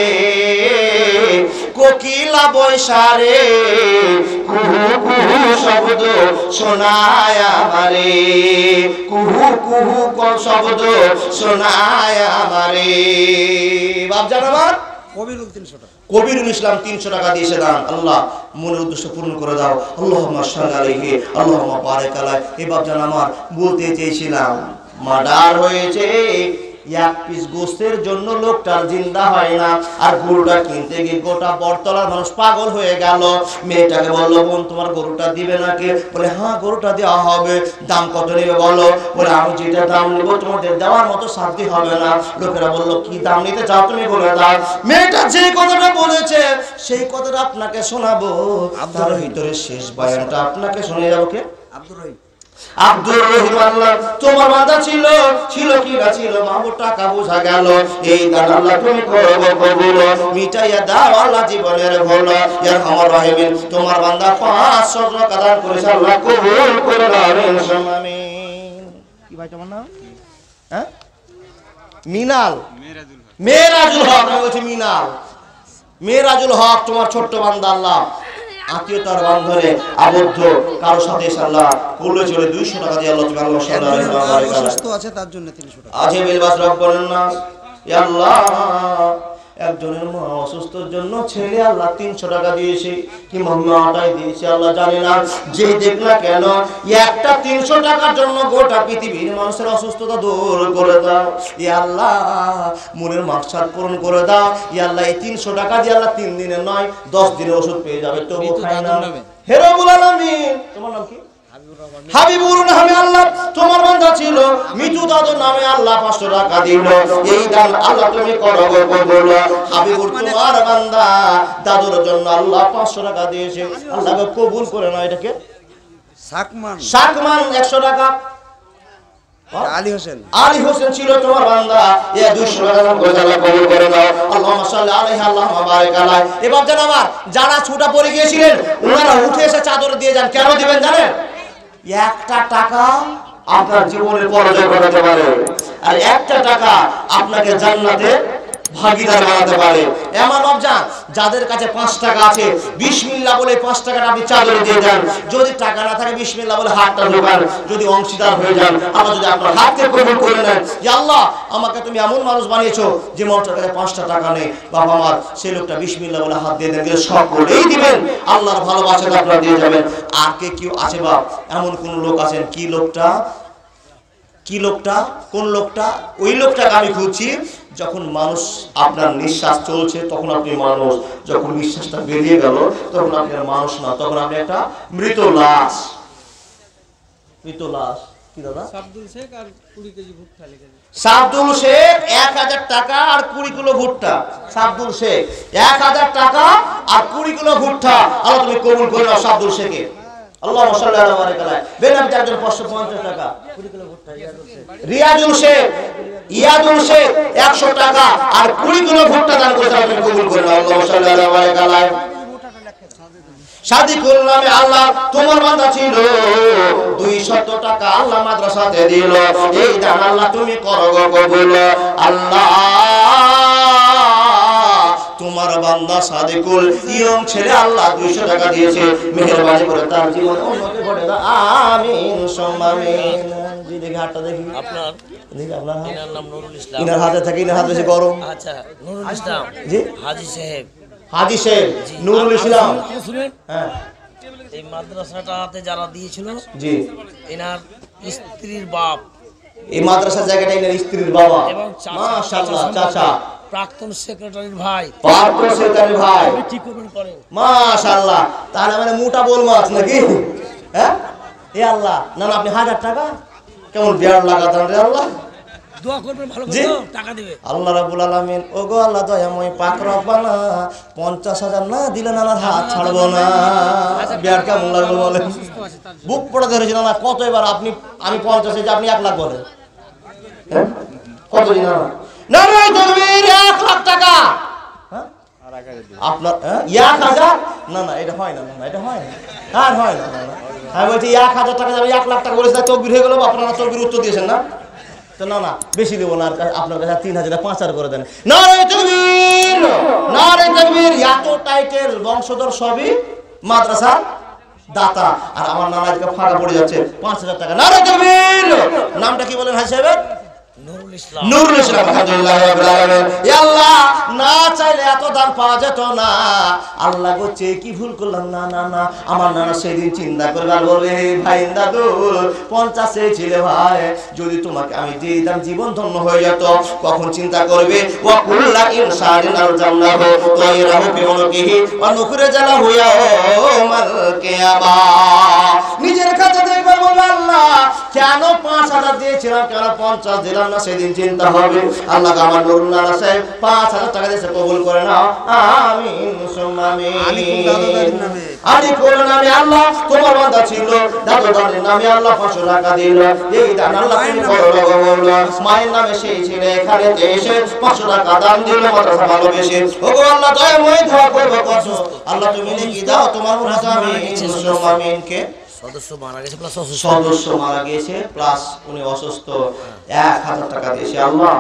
কোকিলা বৈশারে কুহু কুহু শব্দ শোনায় আমারে, কুহু কুহু শব্দ শোনায় আমারে। বাপজান আমার কবিরুল 300 টাকা। কবিরুল ইসলাম 300 টাকা দিয়েছে দান। আল্লাহ মনের উদ্দেশ্য পূর্ণ করে দাও। আল্লাহুম্মা সাল্লি আলাইহি আল্লাহুম্মা বারিক আলাইহি। এই বাপজান আমার বলতে চেয়েছিলাম মার্ডার হয়েছে, 1 পিস গোস্তের জন্য লোকটার জিন্দা হয় না, আর গরুটা কিনতে গিয়ে গোটা বটতলার মানুষ পাগল হয়ে গেল। মেয়েটাকে বললো বোন তোমার গরুটা দিবে নাকি? বলে হ্যাঁ গরুটা দেওয়া হবে। দাম কত নেবে বলো? বলে আমি যেটা দাম নেবো তোমাদের দেওয়ার মতো শান্তি হবে না। লোকেরা বললো কি দাম নিতে চাও তুমি বলে দাও। মেয়েটা যে কথাটা বলেছে সেই কথাটা আপনাকে শোনাবো, তার ভিতরে শেষ বয়ানটা আপনাকে শুনে যাবো। কে? আব্দুর রহিম আল্লাহ তোমার বান্দা ছিল, ছিল কি না ছিল মাহবুব টাকা বোঝা গেল। এই দান আল্লাহ তুমি করো কবুল, মিটাইয়া দাও আল্লাহ জীবনের ভুল। ইয়া আমার রহিম তোমার বান্দা 500 টাকা দান করেছে, আল্লাহ কবুল করে নাও। আমিন। কি ভাই তোমার নাম? হ্যাঁ মিনাল, মেরাজুল হক। আমি বলছি মিনাল, মেরাজুল হক তোমার ছোট্ট বান্দা আল্লাহ আত্মীয়তার বন্ধনে আবদ্ধ, কারো সাথে আল্লাহ করলে চলে 200 টাকা দিয়ে আল্লাহ তুমি আল্লাহ সাল্লাল্লাহু আলাইহি ওয়া সাল্লাম অসুস্থ আছে তার জন্য 300 টাকা। আজমিল বাসরাব বলেন না ইয়া আল্লাহ একজনের মা অসুস্থর জন্য ছেলে আল্লাহ 300 টাকা দিয়েছে, কি মাটাই দিয়েছে আল্লাহ জানে না। যে দেখ না কেন একটা 300 টাকার জন্য গোটা পৃথিবীর মানুষের অসুস্থতা দূর করে দাও। ইয়া আল্লাহ মনের মাকসাদ পূরণ করে দাও। ইয়া আল্লাহ এই 300 টাকা দিয়ে আল্লাহ 3 দিনের নয় 10 দিনের ওষুধ পেয়ে যাবে, তবু খায় না। হে রব্বুল আলামিন তোমার নাম কি? হাবিবুর নামে আল্লাহ তোমার বান্দা ছিল, মিতু দাদুর নামে আল্লাহ 500 টাকা দিল। এই দান আল্লাহ তুমি করো গো কবুল। হাবিবুর তোমার বান্দা দাদুর জন্য আল্লাহ 500 টাকা দিয়েছে, আল্লাহ কবুল করে নাও। এটাকে সাকমান শাকমান 100 টাকা। আলী হোসেন আলী হোসেন ছিল তোমার বান্দা, এ 200 টাকা দান করে আল্লাহ কবুল করে নাও। আল্লাহুম্মা সাল্লি আলাইহি আল্লাহুম্মা বারিক আলাইহি। এবার জান আমার যারা ছুটা পড়ে গিয়েছিলেন ওনারা উঠে এসে চাদর দিয়ে যান। কেন দিবেন জানেন? একটা টাকা আপনার জীবনের পরাজয় ঘটাতে পারে, আর একটা টাকা আপনাকে জান্নাতে ভাগীদার বানাতে পারে। এমন ভাবজান যাদের কাছে 5 টাকা আছে, বিসমিল্লাহ বলে 5 টাকাটা আপনি চাদরে দিয়ে দেন। যদি টাকা না থাকে বিসমিল্লাহ বলে হাতটা ঢোকান, যদি অংশীদার হয়ে যান, আল্লাহ যদি আপনার হাতকে কবুল করে নেন, যে আল্লাহ আমাকে তুমি এমন মানুষ বানিয়েছো যে মানুষটার কাছে 5টা টাকা নেই, বাবা আমার সেই লোকটা বিসমিল্লাহ বলে হাত দিয়ে দেন, দিলে সকলেই দিবেন, আল্লাহর ভালোবাসা আপনারা দিয়ে যাবেন। আর কে কেউ আছে বাপ এমন কোন লোক আছেন? কি লোকটা? কোন লোকটা? ওই লোকটাকে আমি খুঁজছি যখন মানুষ আপনার নিঃশ্বাস চলছে তখন আপনি মানুষ, যখন নিঃশ্বাসটা বেরিয়ে গেল তখন আপনি আর মানুষ না, তখন আপনি একটা মৃত লাশ। মৃত লাশ। কি দাদা? আব্দুল শেখ আর 20 কেজি ভুট্টা লিখেছে। সাবদুল শেখ 1000 টাকা আর 20 কিলো ভুট্টা। সাবদুল শেখ 1000 টাকা আর 20 কিলো ভুট্টা। আল্লাহ তুমি কবুল করে নাও সাবদুল শেখে। আল্লাহুম্মা সাল্লি আলা বারাকাল্লাহ। বেনামে একজন 550 টাকা 20 কিলো ভুট্টা। রিয়াজুল শেখ ইয়াদুল শেখ 100 টাকা আর 20 কিলো ভুট্টা দান করেছে, আপনি কবুল করে নাও। আল্লাহুম্মা সাল্লি আলা বারাকাল্লাহ। সাদিকুল নামে আল্লাহ তোমার বান্দা ছিল, 200 টাকা আল্লাহ মাদ্রাসাতে দিল। এই দান আল্লাহ তুমি করো গো কবুল। আল্লাহ তোমার বান্দা সাদিকুল ইয়ং ছেলে আল্লাহ 200 টাকা দিয়েছে, মেহেরবানি করে তার জীবনে উন্নতি ঘটে দাও। আমিন সুম্মা আমিন। জি দেখি হাতটা দেখি আপনার দেখি আপনার হাত। এনার নাম নুরুল ইসলাম। ইনার হাতে থাকে, ইনার হাত বেশি গরম। আচ্ছা, নুরুল ইসলাম জি হাজী সাহেব। হাজী শেখ নুরুল ইসলাম। শুনেন, হ্যাঁ এই মাদ্রাসাটাতে যারা দিয়েছিল জি, এনার স্ত্রীর বাপ এই মাদ্রাসা জায়গাটা এনার স্ত্রীর বাবা। এবং চাচা, মাশাআল্লাহ চাচা চাচা, প্রাক্তন সেক্রেটারির ভাই। পার্থ সেতারি ভাই। ঠিক করেন। মাশাআল্লাহ, তাহলে মানে মোটা বল মাছ নাকি? হ্যাঁ এ আল্লাহ, না না আপনি 1000 টাকা কেমন বিয়ার লাগাতেন রে আল্লাহ। দোয়া করবেন ভালো জি। করে, টাকা দিবে। আল্লাহ রাব্বুল আলামিন ওগো আল্লাহ দয়াময় পাক রব্বানা 50,000 না দিলে না আমার হাত ছাড়বো না। বিয়ার কেমন লাগলো বলেন? বুক পড়ে ধরেছিল না কত? এবার আপনি আমি 50 যে আপনি 1 লাখ বলেন, হ্যাঁ কত দিন না না রে তাকবীর 1 লাখ টাকা। হ্যাঁ আপনার 1000 না না এটা হয় না, না এটা হয় না, আর হয় না। আমি বলছি 1000 টাকা যাবে, 1 লাখ টাকা বলেছে তকবীর হয়ে গেল। আপনারা তকবীর উত্তর দিয়েছেন না, তো না না বেশি দেবো না, আপনার কাছে 3000 5,000 করে দেন। নারে তাকবীর, নারে তাকবীর। এত টাইটেল বংশধর সবই মাদ্রাসা দাতা, আর আমার নানা আজকে ফাঁকা পড়ে যাচ্ছে 5,000 টাকা। নারে তাকবীর। নামটা কি বলেন হাই সাহেব? নুরুল ইসলাম। নুরুল ইসলাম। আলহামদুলিল্লাহ রাব্বিল আলামিন। ইয়া আল্লাহ, না চাইলে এত দান পাওয়া যেত না। আল্লাহ গো চেয়ে কি ভুল করলাম? না না না, আমার নানা সেদিন চিন্তা করবে আর বলবে ভাই দাদু 50 চেয়েছিলে ভাই, যদি তোমাকে আমি দিয়ে দিতাম জীবন ধন্য হয়ে যেত। কখন চিন্তা করবে ওয়া কুল্লা ইনসানিন আলজামনাহু তায়রাহু ফি উনকিহি ওয়া নুখরিজালাহু ইয়াওমাল কিয়ামা। নিজের কাছে দেখবে বলবে আল্লাহ কেন 5,000 দিয়েছিলাম, কেন 50 দিলাম না, সেদিন চিন্তা হবে। আল্লাহ আমার নুরুল নানা সাহেব 5,000 টাকা দিয়েছে, কবুল করে নাও। আমিন সুম্মা আমিন। আলিকুল নামে আল্লাহ তোমার বান্দা ছিল, দাদুদারের নামে আল্লাহ 500 টাকা দিল। এই দান আল্লাহ তুমি করো গো কবুল। মায়ের নামে সেই ছিল এখানে এসে 500 টাকা দান দিল মাদ্রাসা ভালোবেসে। ওগো আল্লাহ দয়াময় দোয়া করব কত, আল্লাহ তুমি নেকি দাও তোমার মুরাদ। আমিন সুম্মা আমিন। কে সদস্য মারা গেছে প্লাস অসুস্থ। সদস্য মারা গেছে প্লাস উনি অসুস্থ, 1000 টাকা দিয়েছে। আল্লাহ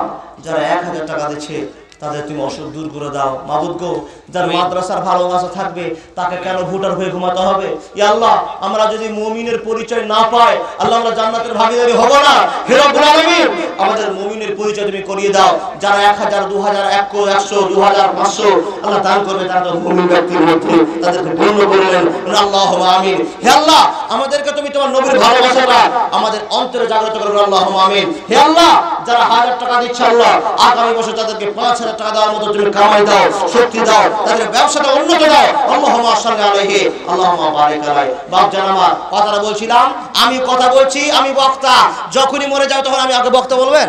যারা 1000 টাকা দিচ্ছে তাদের তুমি অসুখ দূর করে দাও মাবুদ গো। যার মাদ্রাসার ভালোবাসা থাকবে তাকে কেন ভোটার হয়ে ঘুমাতে হবে? ইয়া আল্লাহ, আমরা যদি মুমিনের পরিচয় না পাই আল্লাহ আমরা জান্নাতের ভাগীদারি হব না। হে রব্বুল আলামিন, আমাদের মুমিনের পরিচয় তুমি করিয়ে দাও। যারা 1000 2000 100 2000 500 আল্লাহ দান করবে তারা তো মুমিন ব্যক্তির মধ্যে তাদেরকে পূর্ণ করলেন। আল্লাহুম্মা আমিন। হে আল্লাহ আমাদেরকে তুমি তোমার নবীর ভালোবাসাটা আমাদের অন্তরে জাগ্রত করো। আল্লাহুম্মা আমিন। হে আল্লাহ যারা 1000 টাকা দিচ্ছে আল্লাহ আগামী বছর তাদেরকে 5000 টাকা দেওয়ার মতো তুমি কামাই দাও, শক্তি দাও, তাদের ব্যবসাটা উন্নত দাও। আল্লাহুম্মা সাল্লি আলাইহি আল্লাহুম্মা বারিক আলাইহি। বাপজান আমার কথাটা বলছিলাম, আমি কথা বলছি, আমি বক্তা। যখনই মরে যাও তখন আমি আগে বক্তা বলবেন?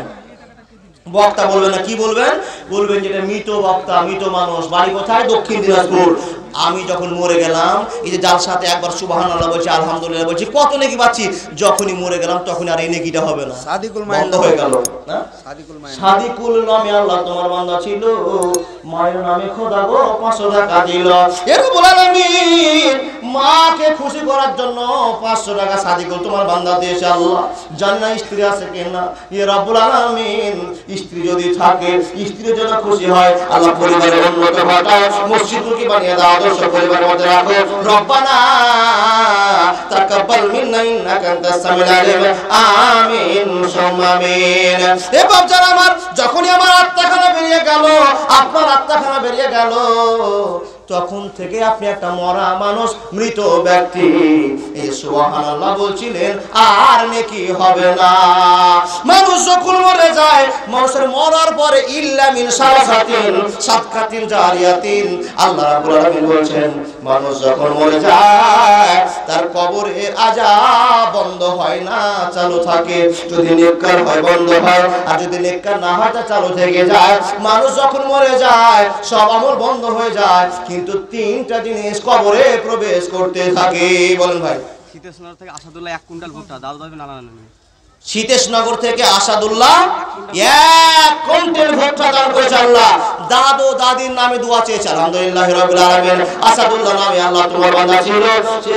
বক্তা বলবেন না, কি বলবেন? বলবেন যেটা মৃত বক্তা, মৃত মানুষ। বাড়ি কোথায়? দক্ষিণ দিনাজপুর। আমি যখন মরে গেলাম এই যে যার সাথে একবার সুবহানাল্লাহ বলছি, আলহামদুলিল্লাহ বলছি, কত নেকি পাচ্ছি, যখনই মরে গেলাম তখন আর এই নেকিটা হবে না, সাদিকুল বন্ধ হয়ে গেল। না সাদিকুল মাইন সাদিকুল নামে আল্লাহ তোমার বান্দা ছিল, মায়ের নামে খোদা গো 500 টাকা দিল। এরকম আলামিন মাকে খুশি করার জন্য 500 টাকা সাদিকুল তোমার বান্দা দিয়েছে। আল্লাহ জানি না স্ত্রী আছে কিনা, ইয়া রাব্বুল আলামিন স্ত্রী যদি থাকে স্ত্রীর জন্য খুশি হয় আল্লাহ পরিবারের উন্নত ঘটাও, মসজিদকে বানিয়ে দাও, আদর্শ পরিবারের মধ্যে রাখো। রব্বানা তাকাব্বাল মিন্না ইন্নাকা আনতাস সামিউল আলিম। আমিন সুম্মা আমিন। এ বাপজান আমার যখনই আমার আত্মাখানা বেরিয়ে গেল, আপনার আত্মাখানা বেরিয়ে গেল, তখন থেকে আপনি একটা মরা মানুষ, মৃত ব্যক্তি। এই সুবহানাল্লাহ বলছিলেন আর নেকি হবে না। মানুষ যখন মরে যায়, মানুষের মরার পরে ইল্লা মিন সালাসাতিন সাদকাতিন জারিয়াতিন, আল্লাহ রাব্বুল আলামিন বলছেন মানুষ যখন মরে যায় তার কবরের আযাব বন্ধ হয় না, চালু থাকে। যদি নেককার হয় বন্ধ হয়, আর যদি নেককার না হয় তা চালু থেকে যায়। মানুষ যখন মরে যায় সব আমল বন্ধ হয়ে যায়, কিন্তু 3টা জিনিস কবরে প্রবেশ করতে থাকে। বলেন ভাই। শীতেশ্বর থেকে আসাদুল্লাহ 1 কুইন্টাল ভুট্টা দাদু দাবি নানা নানি। শীতেশনগর থেকে আসাদুল্লাহ 1 কুইন্টাল ভুট্টা দান করেছে আল্লাহ। দাদু দাদির নামে দোয়া চেয়েছে, আলহামদুলিল্লাহ রাব্বিল আলামিন। আসাদুল্লাহ নামে আল্লাহ তোমার বান্দা ছিল, সে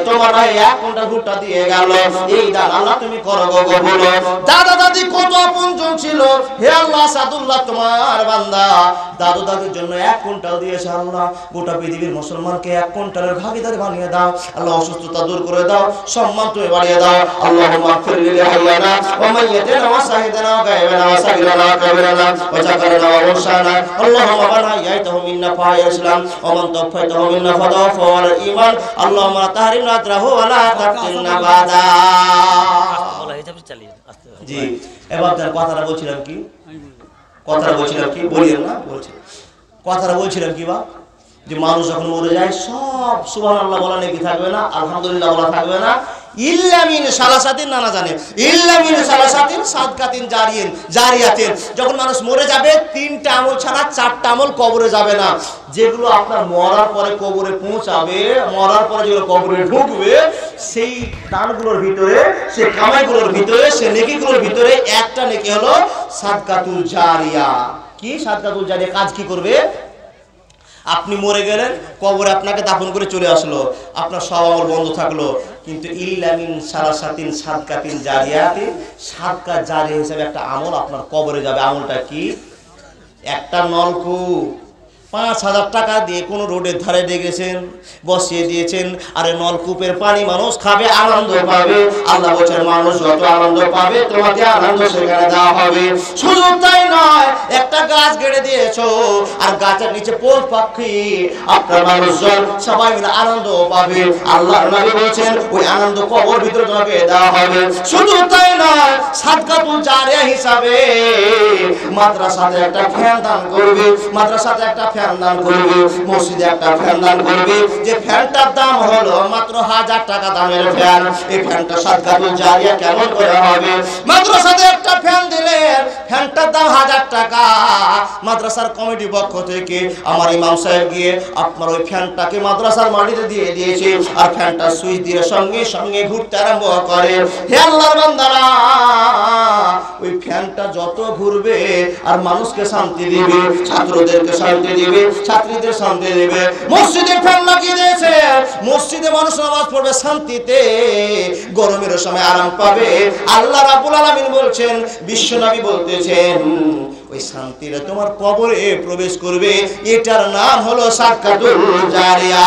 তোমার 1 কুইন্টাল ভুট্টা দিয়ে গেল। এই দান আল্লাহ তুমি করো গো কবুল। দাদা দাদি কত আপনজন ছিল, হে আল্লাহ আসাদুল্লাহ তোমার বান্দা দাদু দাদির জন্য 1 কুইন্টাল দিয়েছে আল্লাহ। গোটা পৃথিবীর মুসলমানকে 1 কুইন্টালের ভাগীদার বানিয়ে দাও আল্লাহ। অসুস্থতা দূর করে দাও, সম্মান তুমি বাড়িয়ে দাও। আল্লাহুম্মা ফিরলি حينا وميتنا وشهدنا وغائبنا وصغيرنا وكبيرنا وذكرنا وانثانا اللهم من احييته منا فحيا الاسلام ومن توفيته منا فتوفه على الايمان اللهم لا تحرمنا اجره ولا تفتنا بعدا। জি এবার তার কথাটা বলছিলাম কি, কথাটা বলছিলাম কি, বলিয়েন না বলছি, কথাটা বলছিলাম কি বা, যে মানুষ যখন মরে যায় সব সুবহানাল্লাহ বলা নাকি থাকবে না, আলহামদুলিল্লাহ বলা থাকবে না, ইল্লা মিন সালাসাতিন, নানা জানেন ইল্লা মিন সালাসাতিন সাদকাতিন জারিয়াতিন। যখন মানুষ মরে যাবে 3টা আমল ছাড়া 4টা আমল কবরে যাবে না। যেগুলো আপনার মরার পরে কবরে পৌঁছাবে, মরার পরে যেগুলো কবরে ঢুকবে, সেই দানগুলোর ভিতরে, সেই কামাইগুলোর ভিতরে, সেই নেকিগুলোর ভিতরে একটা নেকি হলো সাদকাতুল জারিয়া। কি সাদকাতুল জারিয়া? কাজ কি করবে? আপনি মরে গেলেন, কবরে আপনাকে দাফন করে চলে আসলো, আপনার সব আমল বন্ধ থাকলো, কিন্তু ইল্লা মিন সালাসাতিন সাদকাতিন জারিয়াতিন, সাদকা জারিয়া হিসেবে একটা আমল আপনার কবরে যাবে। আমলটা কি? একটা নলকূপ 5000 টাকা দিয়ে কোনো রোডের ধারে দেখেছেন, বসিয়ে দিয়েছেন, আর নলকূপের পানি মানুষ খাবে, আনন্দ পাবে। আল্লাহ বলছেন মানুষ যত আনন্দ পাবে তোমাকে আনন্দ সেখানে দেওয়া হবে। শুধু তাই নয়, একটা গাছ গেড়ে দিয়েছো, আর গাছের নিচে পশু পাখি, আপনার মানুষজন সবাই মিলে আনন্দ পাবে। আল্লাহর নবী বলছেন ওই আনন্দ কবর ভিতরে তোমাকে দেওয়া হবে। শুধু তাই নয়, সাদকাতুল জারিয়া হিসাবে মাদ্রাসাতে একটা ফ্যান দান করবে, মাদ্রাসাতে একটা ফ্যান দান করবে, মসজিদে একটা ফ্যান দান করবে, যে ফ্যানটার দাম হলো মাত্র 1000 টাকা দামের ফ্যান। এই ফ্যানটা সাদকাতুল জারিয়া কেমন করে হবে? মাদ্রাসাতে একটা ফ্যান দিলে ফ্যানটার দাম 1000 টাকা, মাদ্রাসার কমিটি পক্ষ থেকে আমার ইমাম সাহেব গিয়ে আপনার ওই ফ্যানটাকে মাদ্রাসার মাটিতে দিয়ে দিয়েছে, আর ফ্যানটা সুইচ দিয়ে সঙ্গে সঙ্গে ঘুরতে আরম্ভ করে। হে আল্লাহর বান্দারা, ওই ফ্যানটা যত ঘুরবে আর মানুষকে শান্তি দিবে, ছাত্রদেরকে শান্তি দিবে, ছাত্রীদের শান্তি দিবে। মসজিদে ফ্যান লাগিয়ে দিয়েছে, মসজিদে মানুষ নামাজ পড়বে শান্তিতে, গরমের সময় আরাম পাবে। আল্লাহ রাব্বুল আলামিন বলছেন, বিশ্বনবী বলতেছেন ওই শান্তিটা তোমার কবরে প্রবেশ করবে। এটার নাম হলো সাদকাতুল জারিয়া।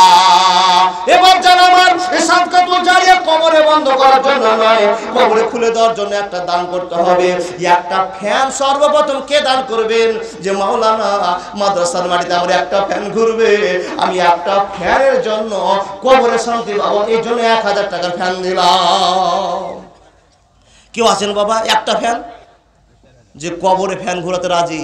এবার জান আমার, এই সাদকাতুল জারিয়া কবরে বন্ধ করার জন্য নয়, কবরে খুলে দেওয়ার জন্য একটা দান করতে হবে। একটা ফ্যান সর্বপ্রথম কে দান করবেন? যে মাওলানা মাদ্রাসার মাটিতে আমার একটা ফ্যান ঘুরবে, আমি একটা ফ্যানের জন্য কবরে শান্তি পাবো, এই জন্য 1000 টাকার ফ্যান দিলাম। কেউ আছেন বাবা একটা ফ্যান যে কবরে ফ্যান ঘোরাতে রাজি?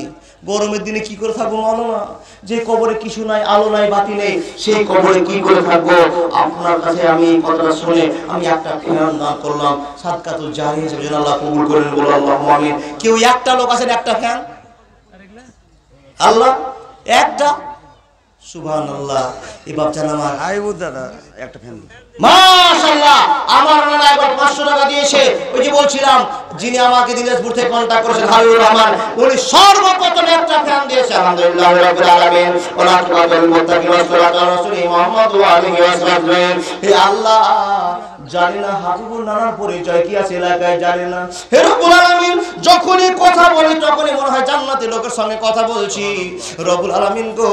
গরমের দিনে কি করে থাকবো মাওলানা? যে কবরে কিছু নাই, আলো নাই, বাতি নেই, সেই কবরে কি করে থাকবো? আপনার কাছে আমি এই কথাটা শুনে আমি একটা ফ্যান দান করলাম, সাদকাতুল জারিয়া হিসেবে যেন আল্লাহ কবুল করেন, বলো আল্লাহুম্মা আমিন। কেউ একটা লোক আছেন একটা ফ্যান? আল্লাহ একটা, সুবহানাল্লাহ। এবার জান আমার, হাবিবুর দাদা একটা ফ্যান। মাশাআল্লাহ, আমার নানা একবার 500 টাকা দিয়েছে। ওই যে বলছিলাম, যিনি আমাকে দিনাজপুর থেকে কন্টাক্ট করেছেন হাবিবুর রহমান, উনি সর্বপ্রথম একটা ফ্যান দিয়েছে। আলহামদুলিল্লাহ রাব্বিল আলামিন, ওয়া আকিবাতুল মুত্তাকিন ওয়া সালাতু আলা রাসূলি মুহাম্মদ ওয়া আলিহি ওয়া সাহবিহি। হে আল্লাহ, জানি না হাবিবুর নানার পরিচয় কি আছে এলাকায়, জানি না। হে রব্বুল আলামিন, যখনই কথা বলি তখনই মনে হয় জান্নাতি লোকের সঙ্গে কথা বলছি। রব্বুল আলামিন গো,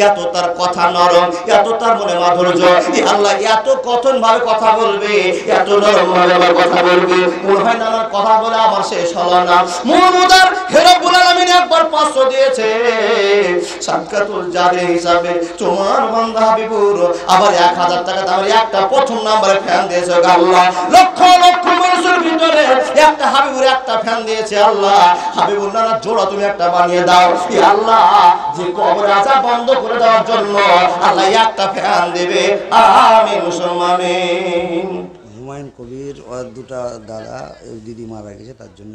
এত তার কথা নরম, এত তার মনে মাধুর্য। হে আল্লাহ, এত কঠোর ভাবে কথা বলবে, এত নরম ভাবে কথা বলবে, মনে হয় নানার কথা বলে আমার শেষ হলো না। মুহাম্মদার হে রব্বুল আলামিন একবার 500 দিয়েছে সাদকাতুল জারিয়া হিসাবে তোমার বান্দা হাবিবুর। আবার 1000 টাকা দামের একটা প্রথম নম্বরে ফ্যান দিয়েছে আল্লাহ। লক্ষ লক্ষ মানুষের ভিতরে একটা হাবিবুর একটা ফ্যান দিয়েছে আল্লাহ। হাবিবুর নানার জোড়া তুমি একটা বানিয়ে দাও ই আল্লাহ। যে কবরে আযাব বন্ধ করে দেওয়ার জন্য আল্লাহ একটা ফ্যান দেবে, আমিন মুসলমানিন। হুমায়ুন কবির ওর দুটা দাদা দিদি মারা গেছে, তার জন্য।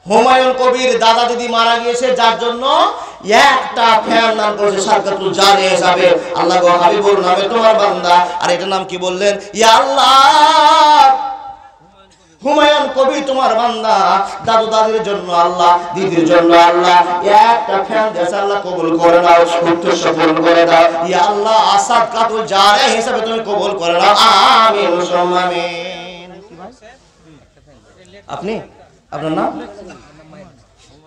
হুমায়ুন কবির দাদা দিদি মারা গিয়েছে, যার জন্য একটা ফ্যান নাম করেছে সাদকাতুল জারিয়া হিসাবে। আল্লাহ গো, হাবিবুর নামে তোমার বান্দা, আর এটার নাম কি বললেন? ইয়া আল্লাহ, হুমায়ুন কবির তোমার বান্দা, দাদু দাদির জন্য আল্লাহ, দিদির জন্য আল্লাহ একটা ফ্যান দিয়েছে, আল্লাহ কবুল করে নাও, উত্তর সফল করে দাও ইয়া আল্লাহ। সাদকাতুল জারিয়া হিসাবে তুমি কবুল করে নাও, আমিন মুসলমানিন। আপনি, আপনার নাম?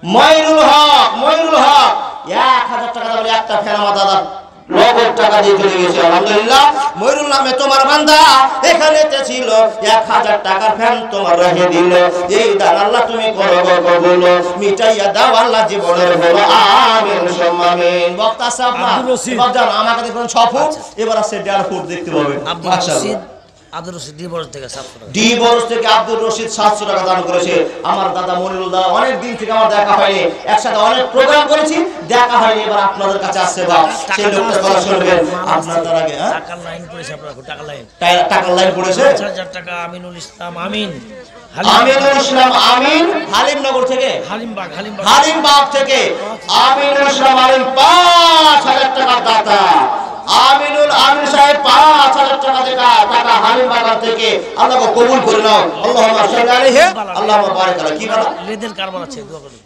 মইনুল হক। মইনুল হক 1000 টাকা দামের একটা ফ্যান আমার দাদা নগদ টাকা দিয়ে চলে গেছে। আলহামদুলিল্লাহ, মইনুল নামে তোমার বান্দা এখানেতে ছিল, 1000 টাকার ফ্যান তোমার রেখে দিল। এই দান আল্লাহ তুমি করো গো কবুল, মিটাইয়া দাও আল্লাহ জীবনের বড়, আমিন মুসলমানিন। বক্তা সাহেব না, এবার জান আমাকে দেখুন 6 ফুট, এবার আছে 1.5 ফুট দেখতে পাবেন। মাশাআল্লাহ। আব্দুর রশিদ ডিভোর্স থেকে 700 টাকা, ডিভোর্স থেকে আব্দুর রশিদ 700 টাকা দান করেছে। আমার দাদা মনিরুল দা অনেক দিন থেকে আমার দেখা হয়নি, একসাথে অনেক প্রোগ্রাম করেছি, দেখা হয়নি। এবার আপনাদের কাছে আসছে বা সেই লোকটা কথা শুনবেন। আপনার তার আগে টাকার লাইন পড়েছে, আপনার টাকার লাইন, টাকার লাইন পড়েছে 5000 টাকা। আমিনুল ইসলাম আমিন, আমিনুল ইসলাম আমিন, হালিমনগর থেকে, হালিমবাগ থেকে আমিনুল ইসলাম আমিন 5000 টাকা দাতা। আমিনুল আমিন সাহেব 5000 টাকা হালিমবাগ থেকে আল্লাহ কবুল করে নাও, আল্লাহুম্মা সাল্লি আলাইহি আল্লাহুম্মা বারিক আলাইহি। কি বলা? লেদের কারবার আছে, দোয়া করুন।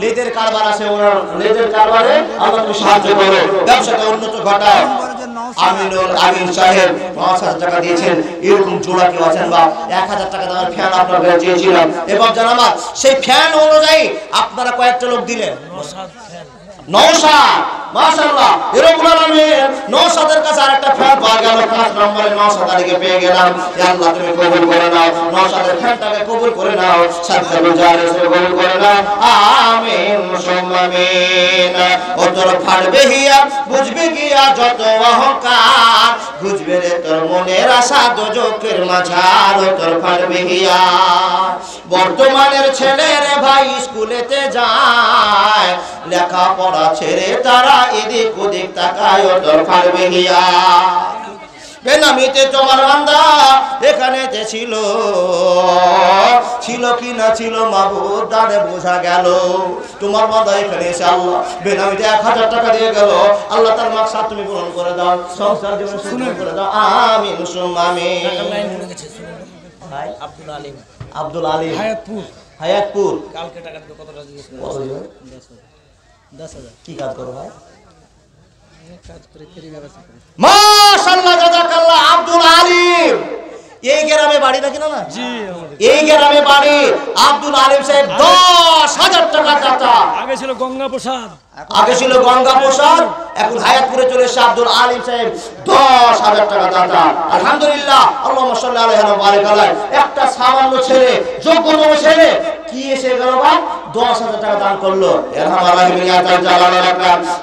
লেদের কারবার আছে, ওনার লেদের কারবারে আল্লাহ তুমি সাহায্য করো, ব্যবসাটা উন্নত ঘটাও। আমিনুল আমিন সাহেব 5000 টাকা দিয়েছেন। এরকম জোড়া কেউ আছেন বা 1000 টাকা দামের ফ্যান আপনার কাছে চেয়েছিলাম, এবং জানামা সেই ফ্যান অনুযায়ী আপনারা কয়েকটা লোক দিলেন। নওশাদ, মাশাআল্লাহ, এরকম আলামিন নওশাদের কাছে আরেকটা ফ্যান পাওয়া গেল। 5 নম্বরে নওশাদ আলীকে পেয়ে গেলাম। ইয়া আল্লাহ তুমি কবুল করে নাও, নওশাদের ফ্যানটাকে কবুল করে নাও, সাদকাতুল জারিয়া কবুল করে নাও, আমিন মুসলমানিন। ও তোর ফাড়বে হিয়া বুঝবে গিয়া যত অহংকার, বুঝবে রে তোর মনের আশা দোজখের মাঝার, ও তোর ফাড়বে হিয়া। বর্তমানের ছেলে রে ভাই স্কুলেতে যায়, লেখাপড়া ছেড়ে তারা এদিক ওদিক তাকায়, ও তোর ফাড়বে হিয়া। বেনামিতে তোমার বান্দা এখানেতে ছিল, ছিল কি না ছিল মাবুদ দানে বোঝা গেল। তোমার বান্দা এখানে এসে আল্লাহ বেনামিতে 1000 টাকা দিয়ে গেল। আল্লাহ তার মাকসাদ তুমি পূরণ করে দাও, সংসার জীবন সুন্দর করে দাও, আমিন মুসলমানিন। টাকার লাইন পড়ে গেছে, শুনুন ভাই। আব্দুল আলিম, আব্দুল আলিম, হায়াতপুর। কালকে টাকা দিতে কত টাকা দিয়েছিল? 10,000। কি কাজ করো ভাই? কাজ করে ফেরি ব্যবসা করে। মাশাআল্লাহ, জাযাকাল্লাহ। আব্দুল আলিম এই গ্রামে বাড়ি নাকি না? জি, এই গ্রামে বাড়ি। আব্দুল আলিম সাহেব 10 10,000 টাকা দাতা। আগে ছিল গঙ্গা প্রসাদ, আগে ছিল গঙ্গা প্রসাদ, এখন হায়াতপুরে চলে এসে আব্দুল আলিম সাহেব 10,000 টাকা দাতা। আলহামদুলিল্লাহ, আল্লাহুম্মা সাল্লি আলাইহি ওয়া বারিক আলাইহি। একটা সামান্য ছেলে, যোগ্যতম ছেলে কি এসে গেল বা 10,000 টাকা দান করলো।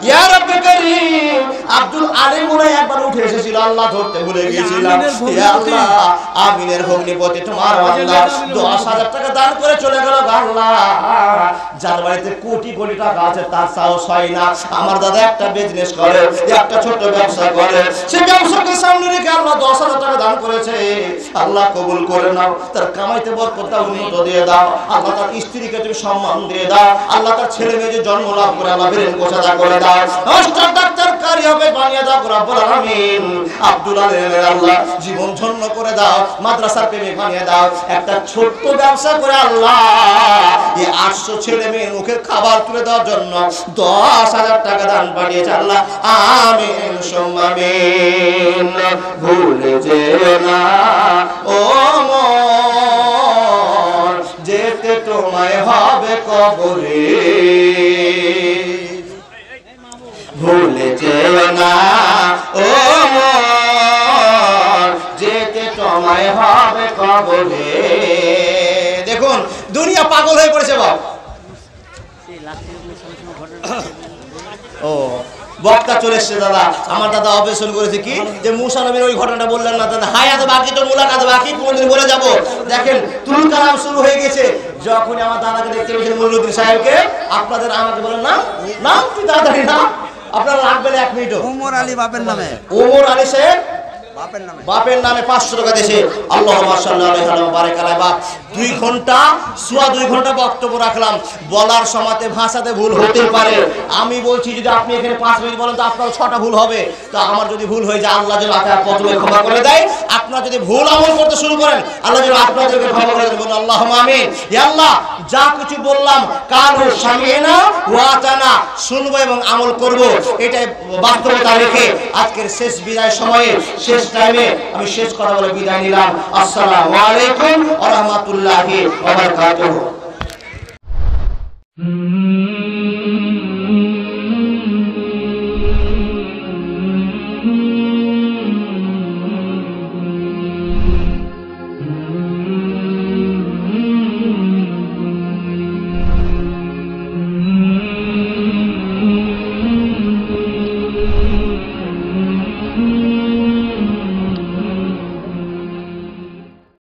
ইয়া রাব্বি কারীম, আব্দুল আলিম মনে একবার উঠে এসেছিল, আল্লাহ ধরতে ভুলে গিয়েছিলাম। ইয়া আল্লাহ, আমিনের ভগ্নিপতি তোমার বান্দা 10,000 টাকা দান করে চলে গেল। আল্লাহ, যার বাড়িতে কোটি কোটি টাকা আছে তার সাহস হয় না। আমার দাদা একটা বিজনেস করে, একটা ছোট ব্যবসা করে, সে ব্যবসাকে সামনে রেখে আল্লাহ 10,000 টাকা দান করেছে। আল্লাহ কবুল করে নাও, তার কামাইতে বরকত উন্নত দিয়ে দাও। আল্লাহ তার স্ত্রীকে তুমি সম্মান দিয়ে দাও। আল্লাহ তার ছেলে মেয়ে যে জন্ম লাভ করে আল্লাহ বেরেন কোষাদা করে দাও। মাস্টার ডাক্তার কারি হবে বানিয়ে দাও রব্বুল আলামিন। আব্দুল আলিমের আল্লাহ জীবন ধন্য করে দাও, মাদ্রাসার প্রেমিক বানিয়ে দাও। একটা ছোট্ট ব্যবসা করে আল্লাহ এই 800 ছেলে মেয়ের মুখে খাবার তুলে দেওয়ার জন্য 10,000 টাকা দান পাঠিয়েছে। আল্লাহ আমিন সুম্মা আমিন। ভুলে যেও না ও মন, যেতে তোমায় হবে কবরে। ভুলে যেও না ও মন, যেতে তোমায় হবে কবরে। দেখুন দুনিয়া পাগল হয়ে পড়েছে বাপ। ও বক্তা চলে এসছে দাদা, আমার দাদা অপারেশন করেছে কি যে মুসা নবীর ওই ঘটনাটা বললেন না দাদা, হায়াত বাকি তো মুলাকাত বাকি, কোনদিন বলে যাব। দেখেন তুল কালাম শুরু হয়ে গেছে। যখন আমার দাদাকে দেখতে পেয়েছেন মনিরুদ্দিন সাহেবকে, আপনাদের আমাকে বলেন না নাম তুই তাড়াতাড়ি না, আপনারা লাগবেন 1 মিনিটও। ওমর আলী বাপের নামে, ওমর আলী সাহেব বাপের নামে, বাপের নামে 500 টাকা দিয়েছে। আল্লাহুম্মা সাল্লি আলাইহি ওয়া বারিক আলাইহি। বাপ 2 ঘন্টা সোয়া 2 ঘন্টা বক্তব্য রাখলাম, বলার সময়তে ভাষাতে ভুল হতে পারে। আমি বলছি যদি আপনি এখানে 5 মিনিট বলেন তো আপনার 6টা ভুল হবে। তো আমার যদি ভুল হয়ে যায় আল্লাহ যেন আপনাকে প্রথমে ক্ষমা করে দেয়। আপনারা যদি ভুল আমল করতে শুরু করেন আল্লাহ যেন আপনাদেরকে ক্ষমা করে দেন। বলুন আল্লাহুম্মা আমিন। ইয়া আল্লাহ, যা কিছু বললাম কালু সামিনা ওয়া আতানা, শুনবো এবং আমল করব, এটাই বাস্তবতা রেখে আজকের শেষ বিদায় সময়ে শেষ টাইমে আমি শেষ কথা বলে বিদায় নিলাম। আসসালামু আলাইকুম ওয়া রাহমাতুল্লাহি ওয়া বারাকাতুহু।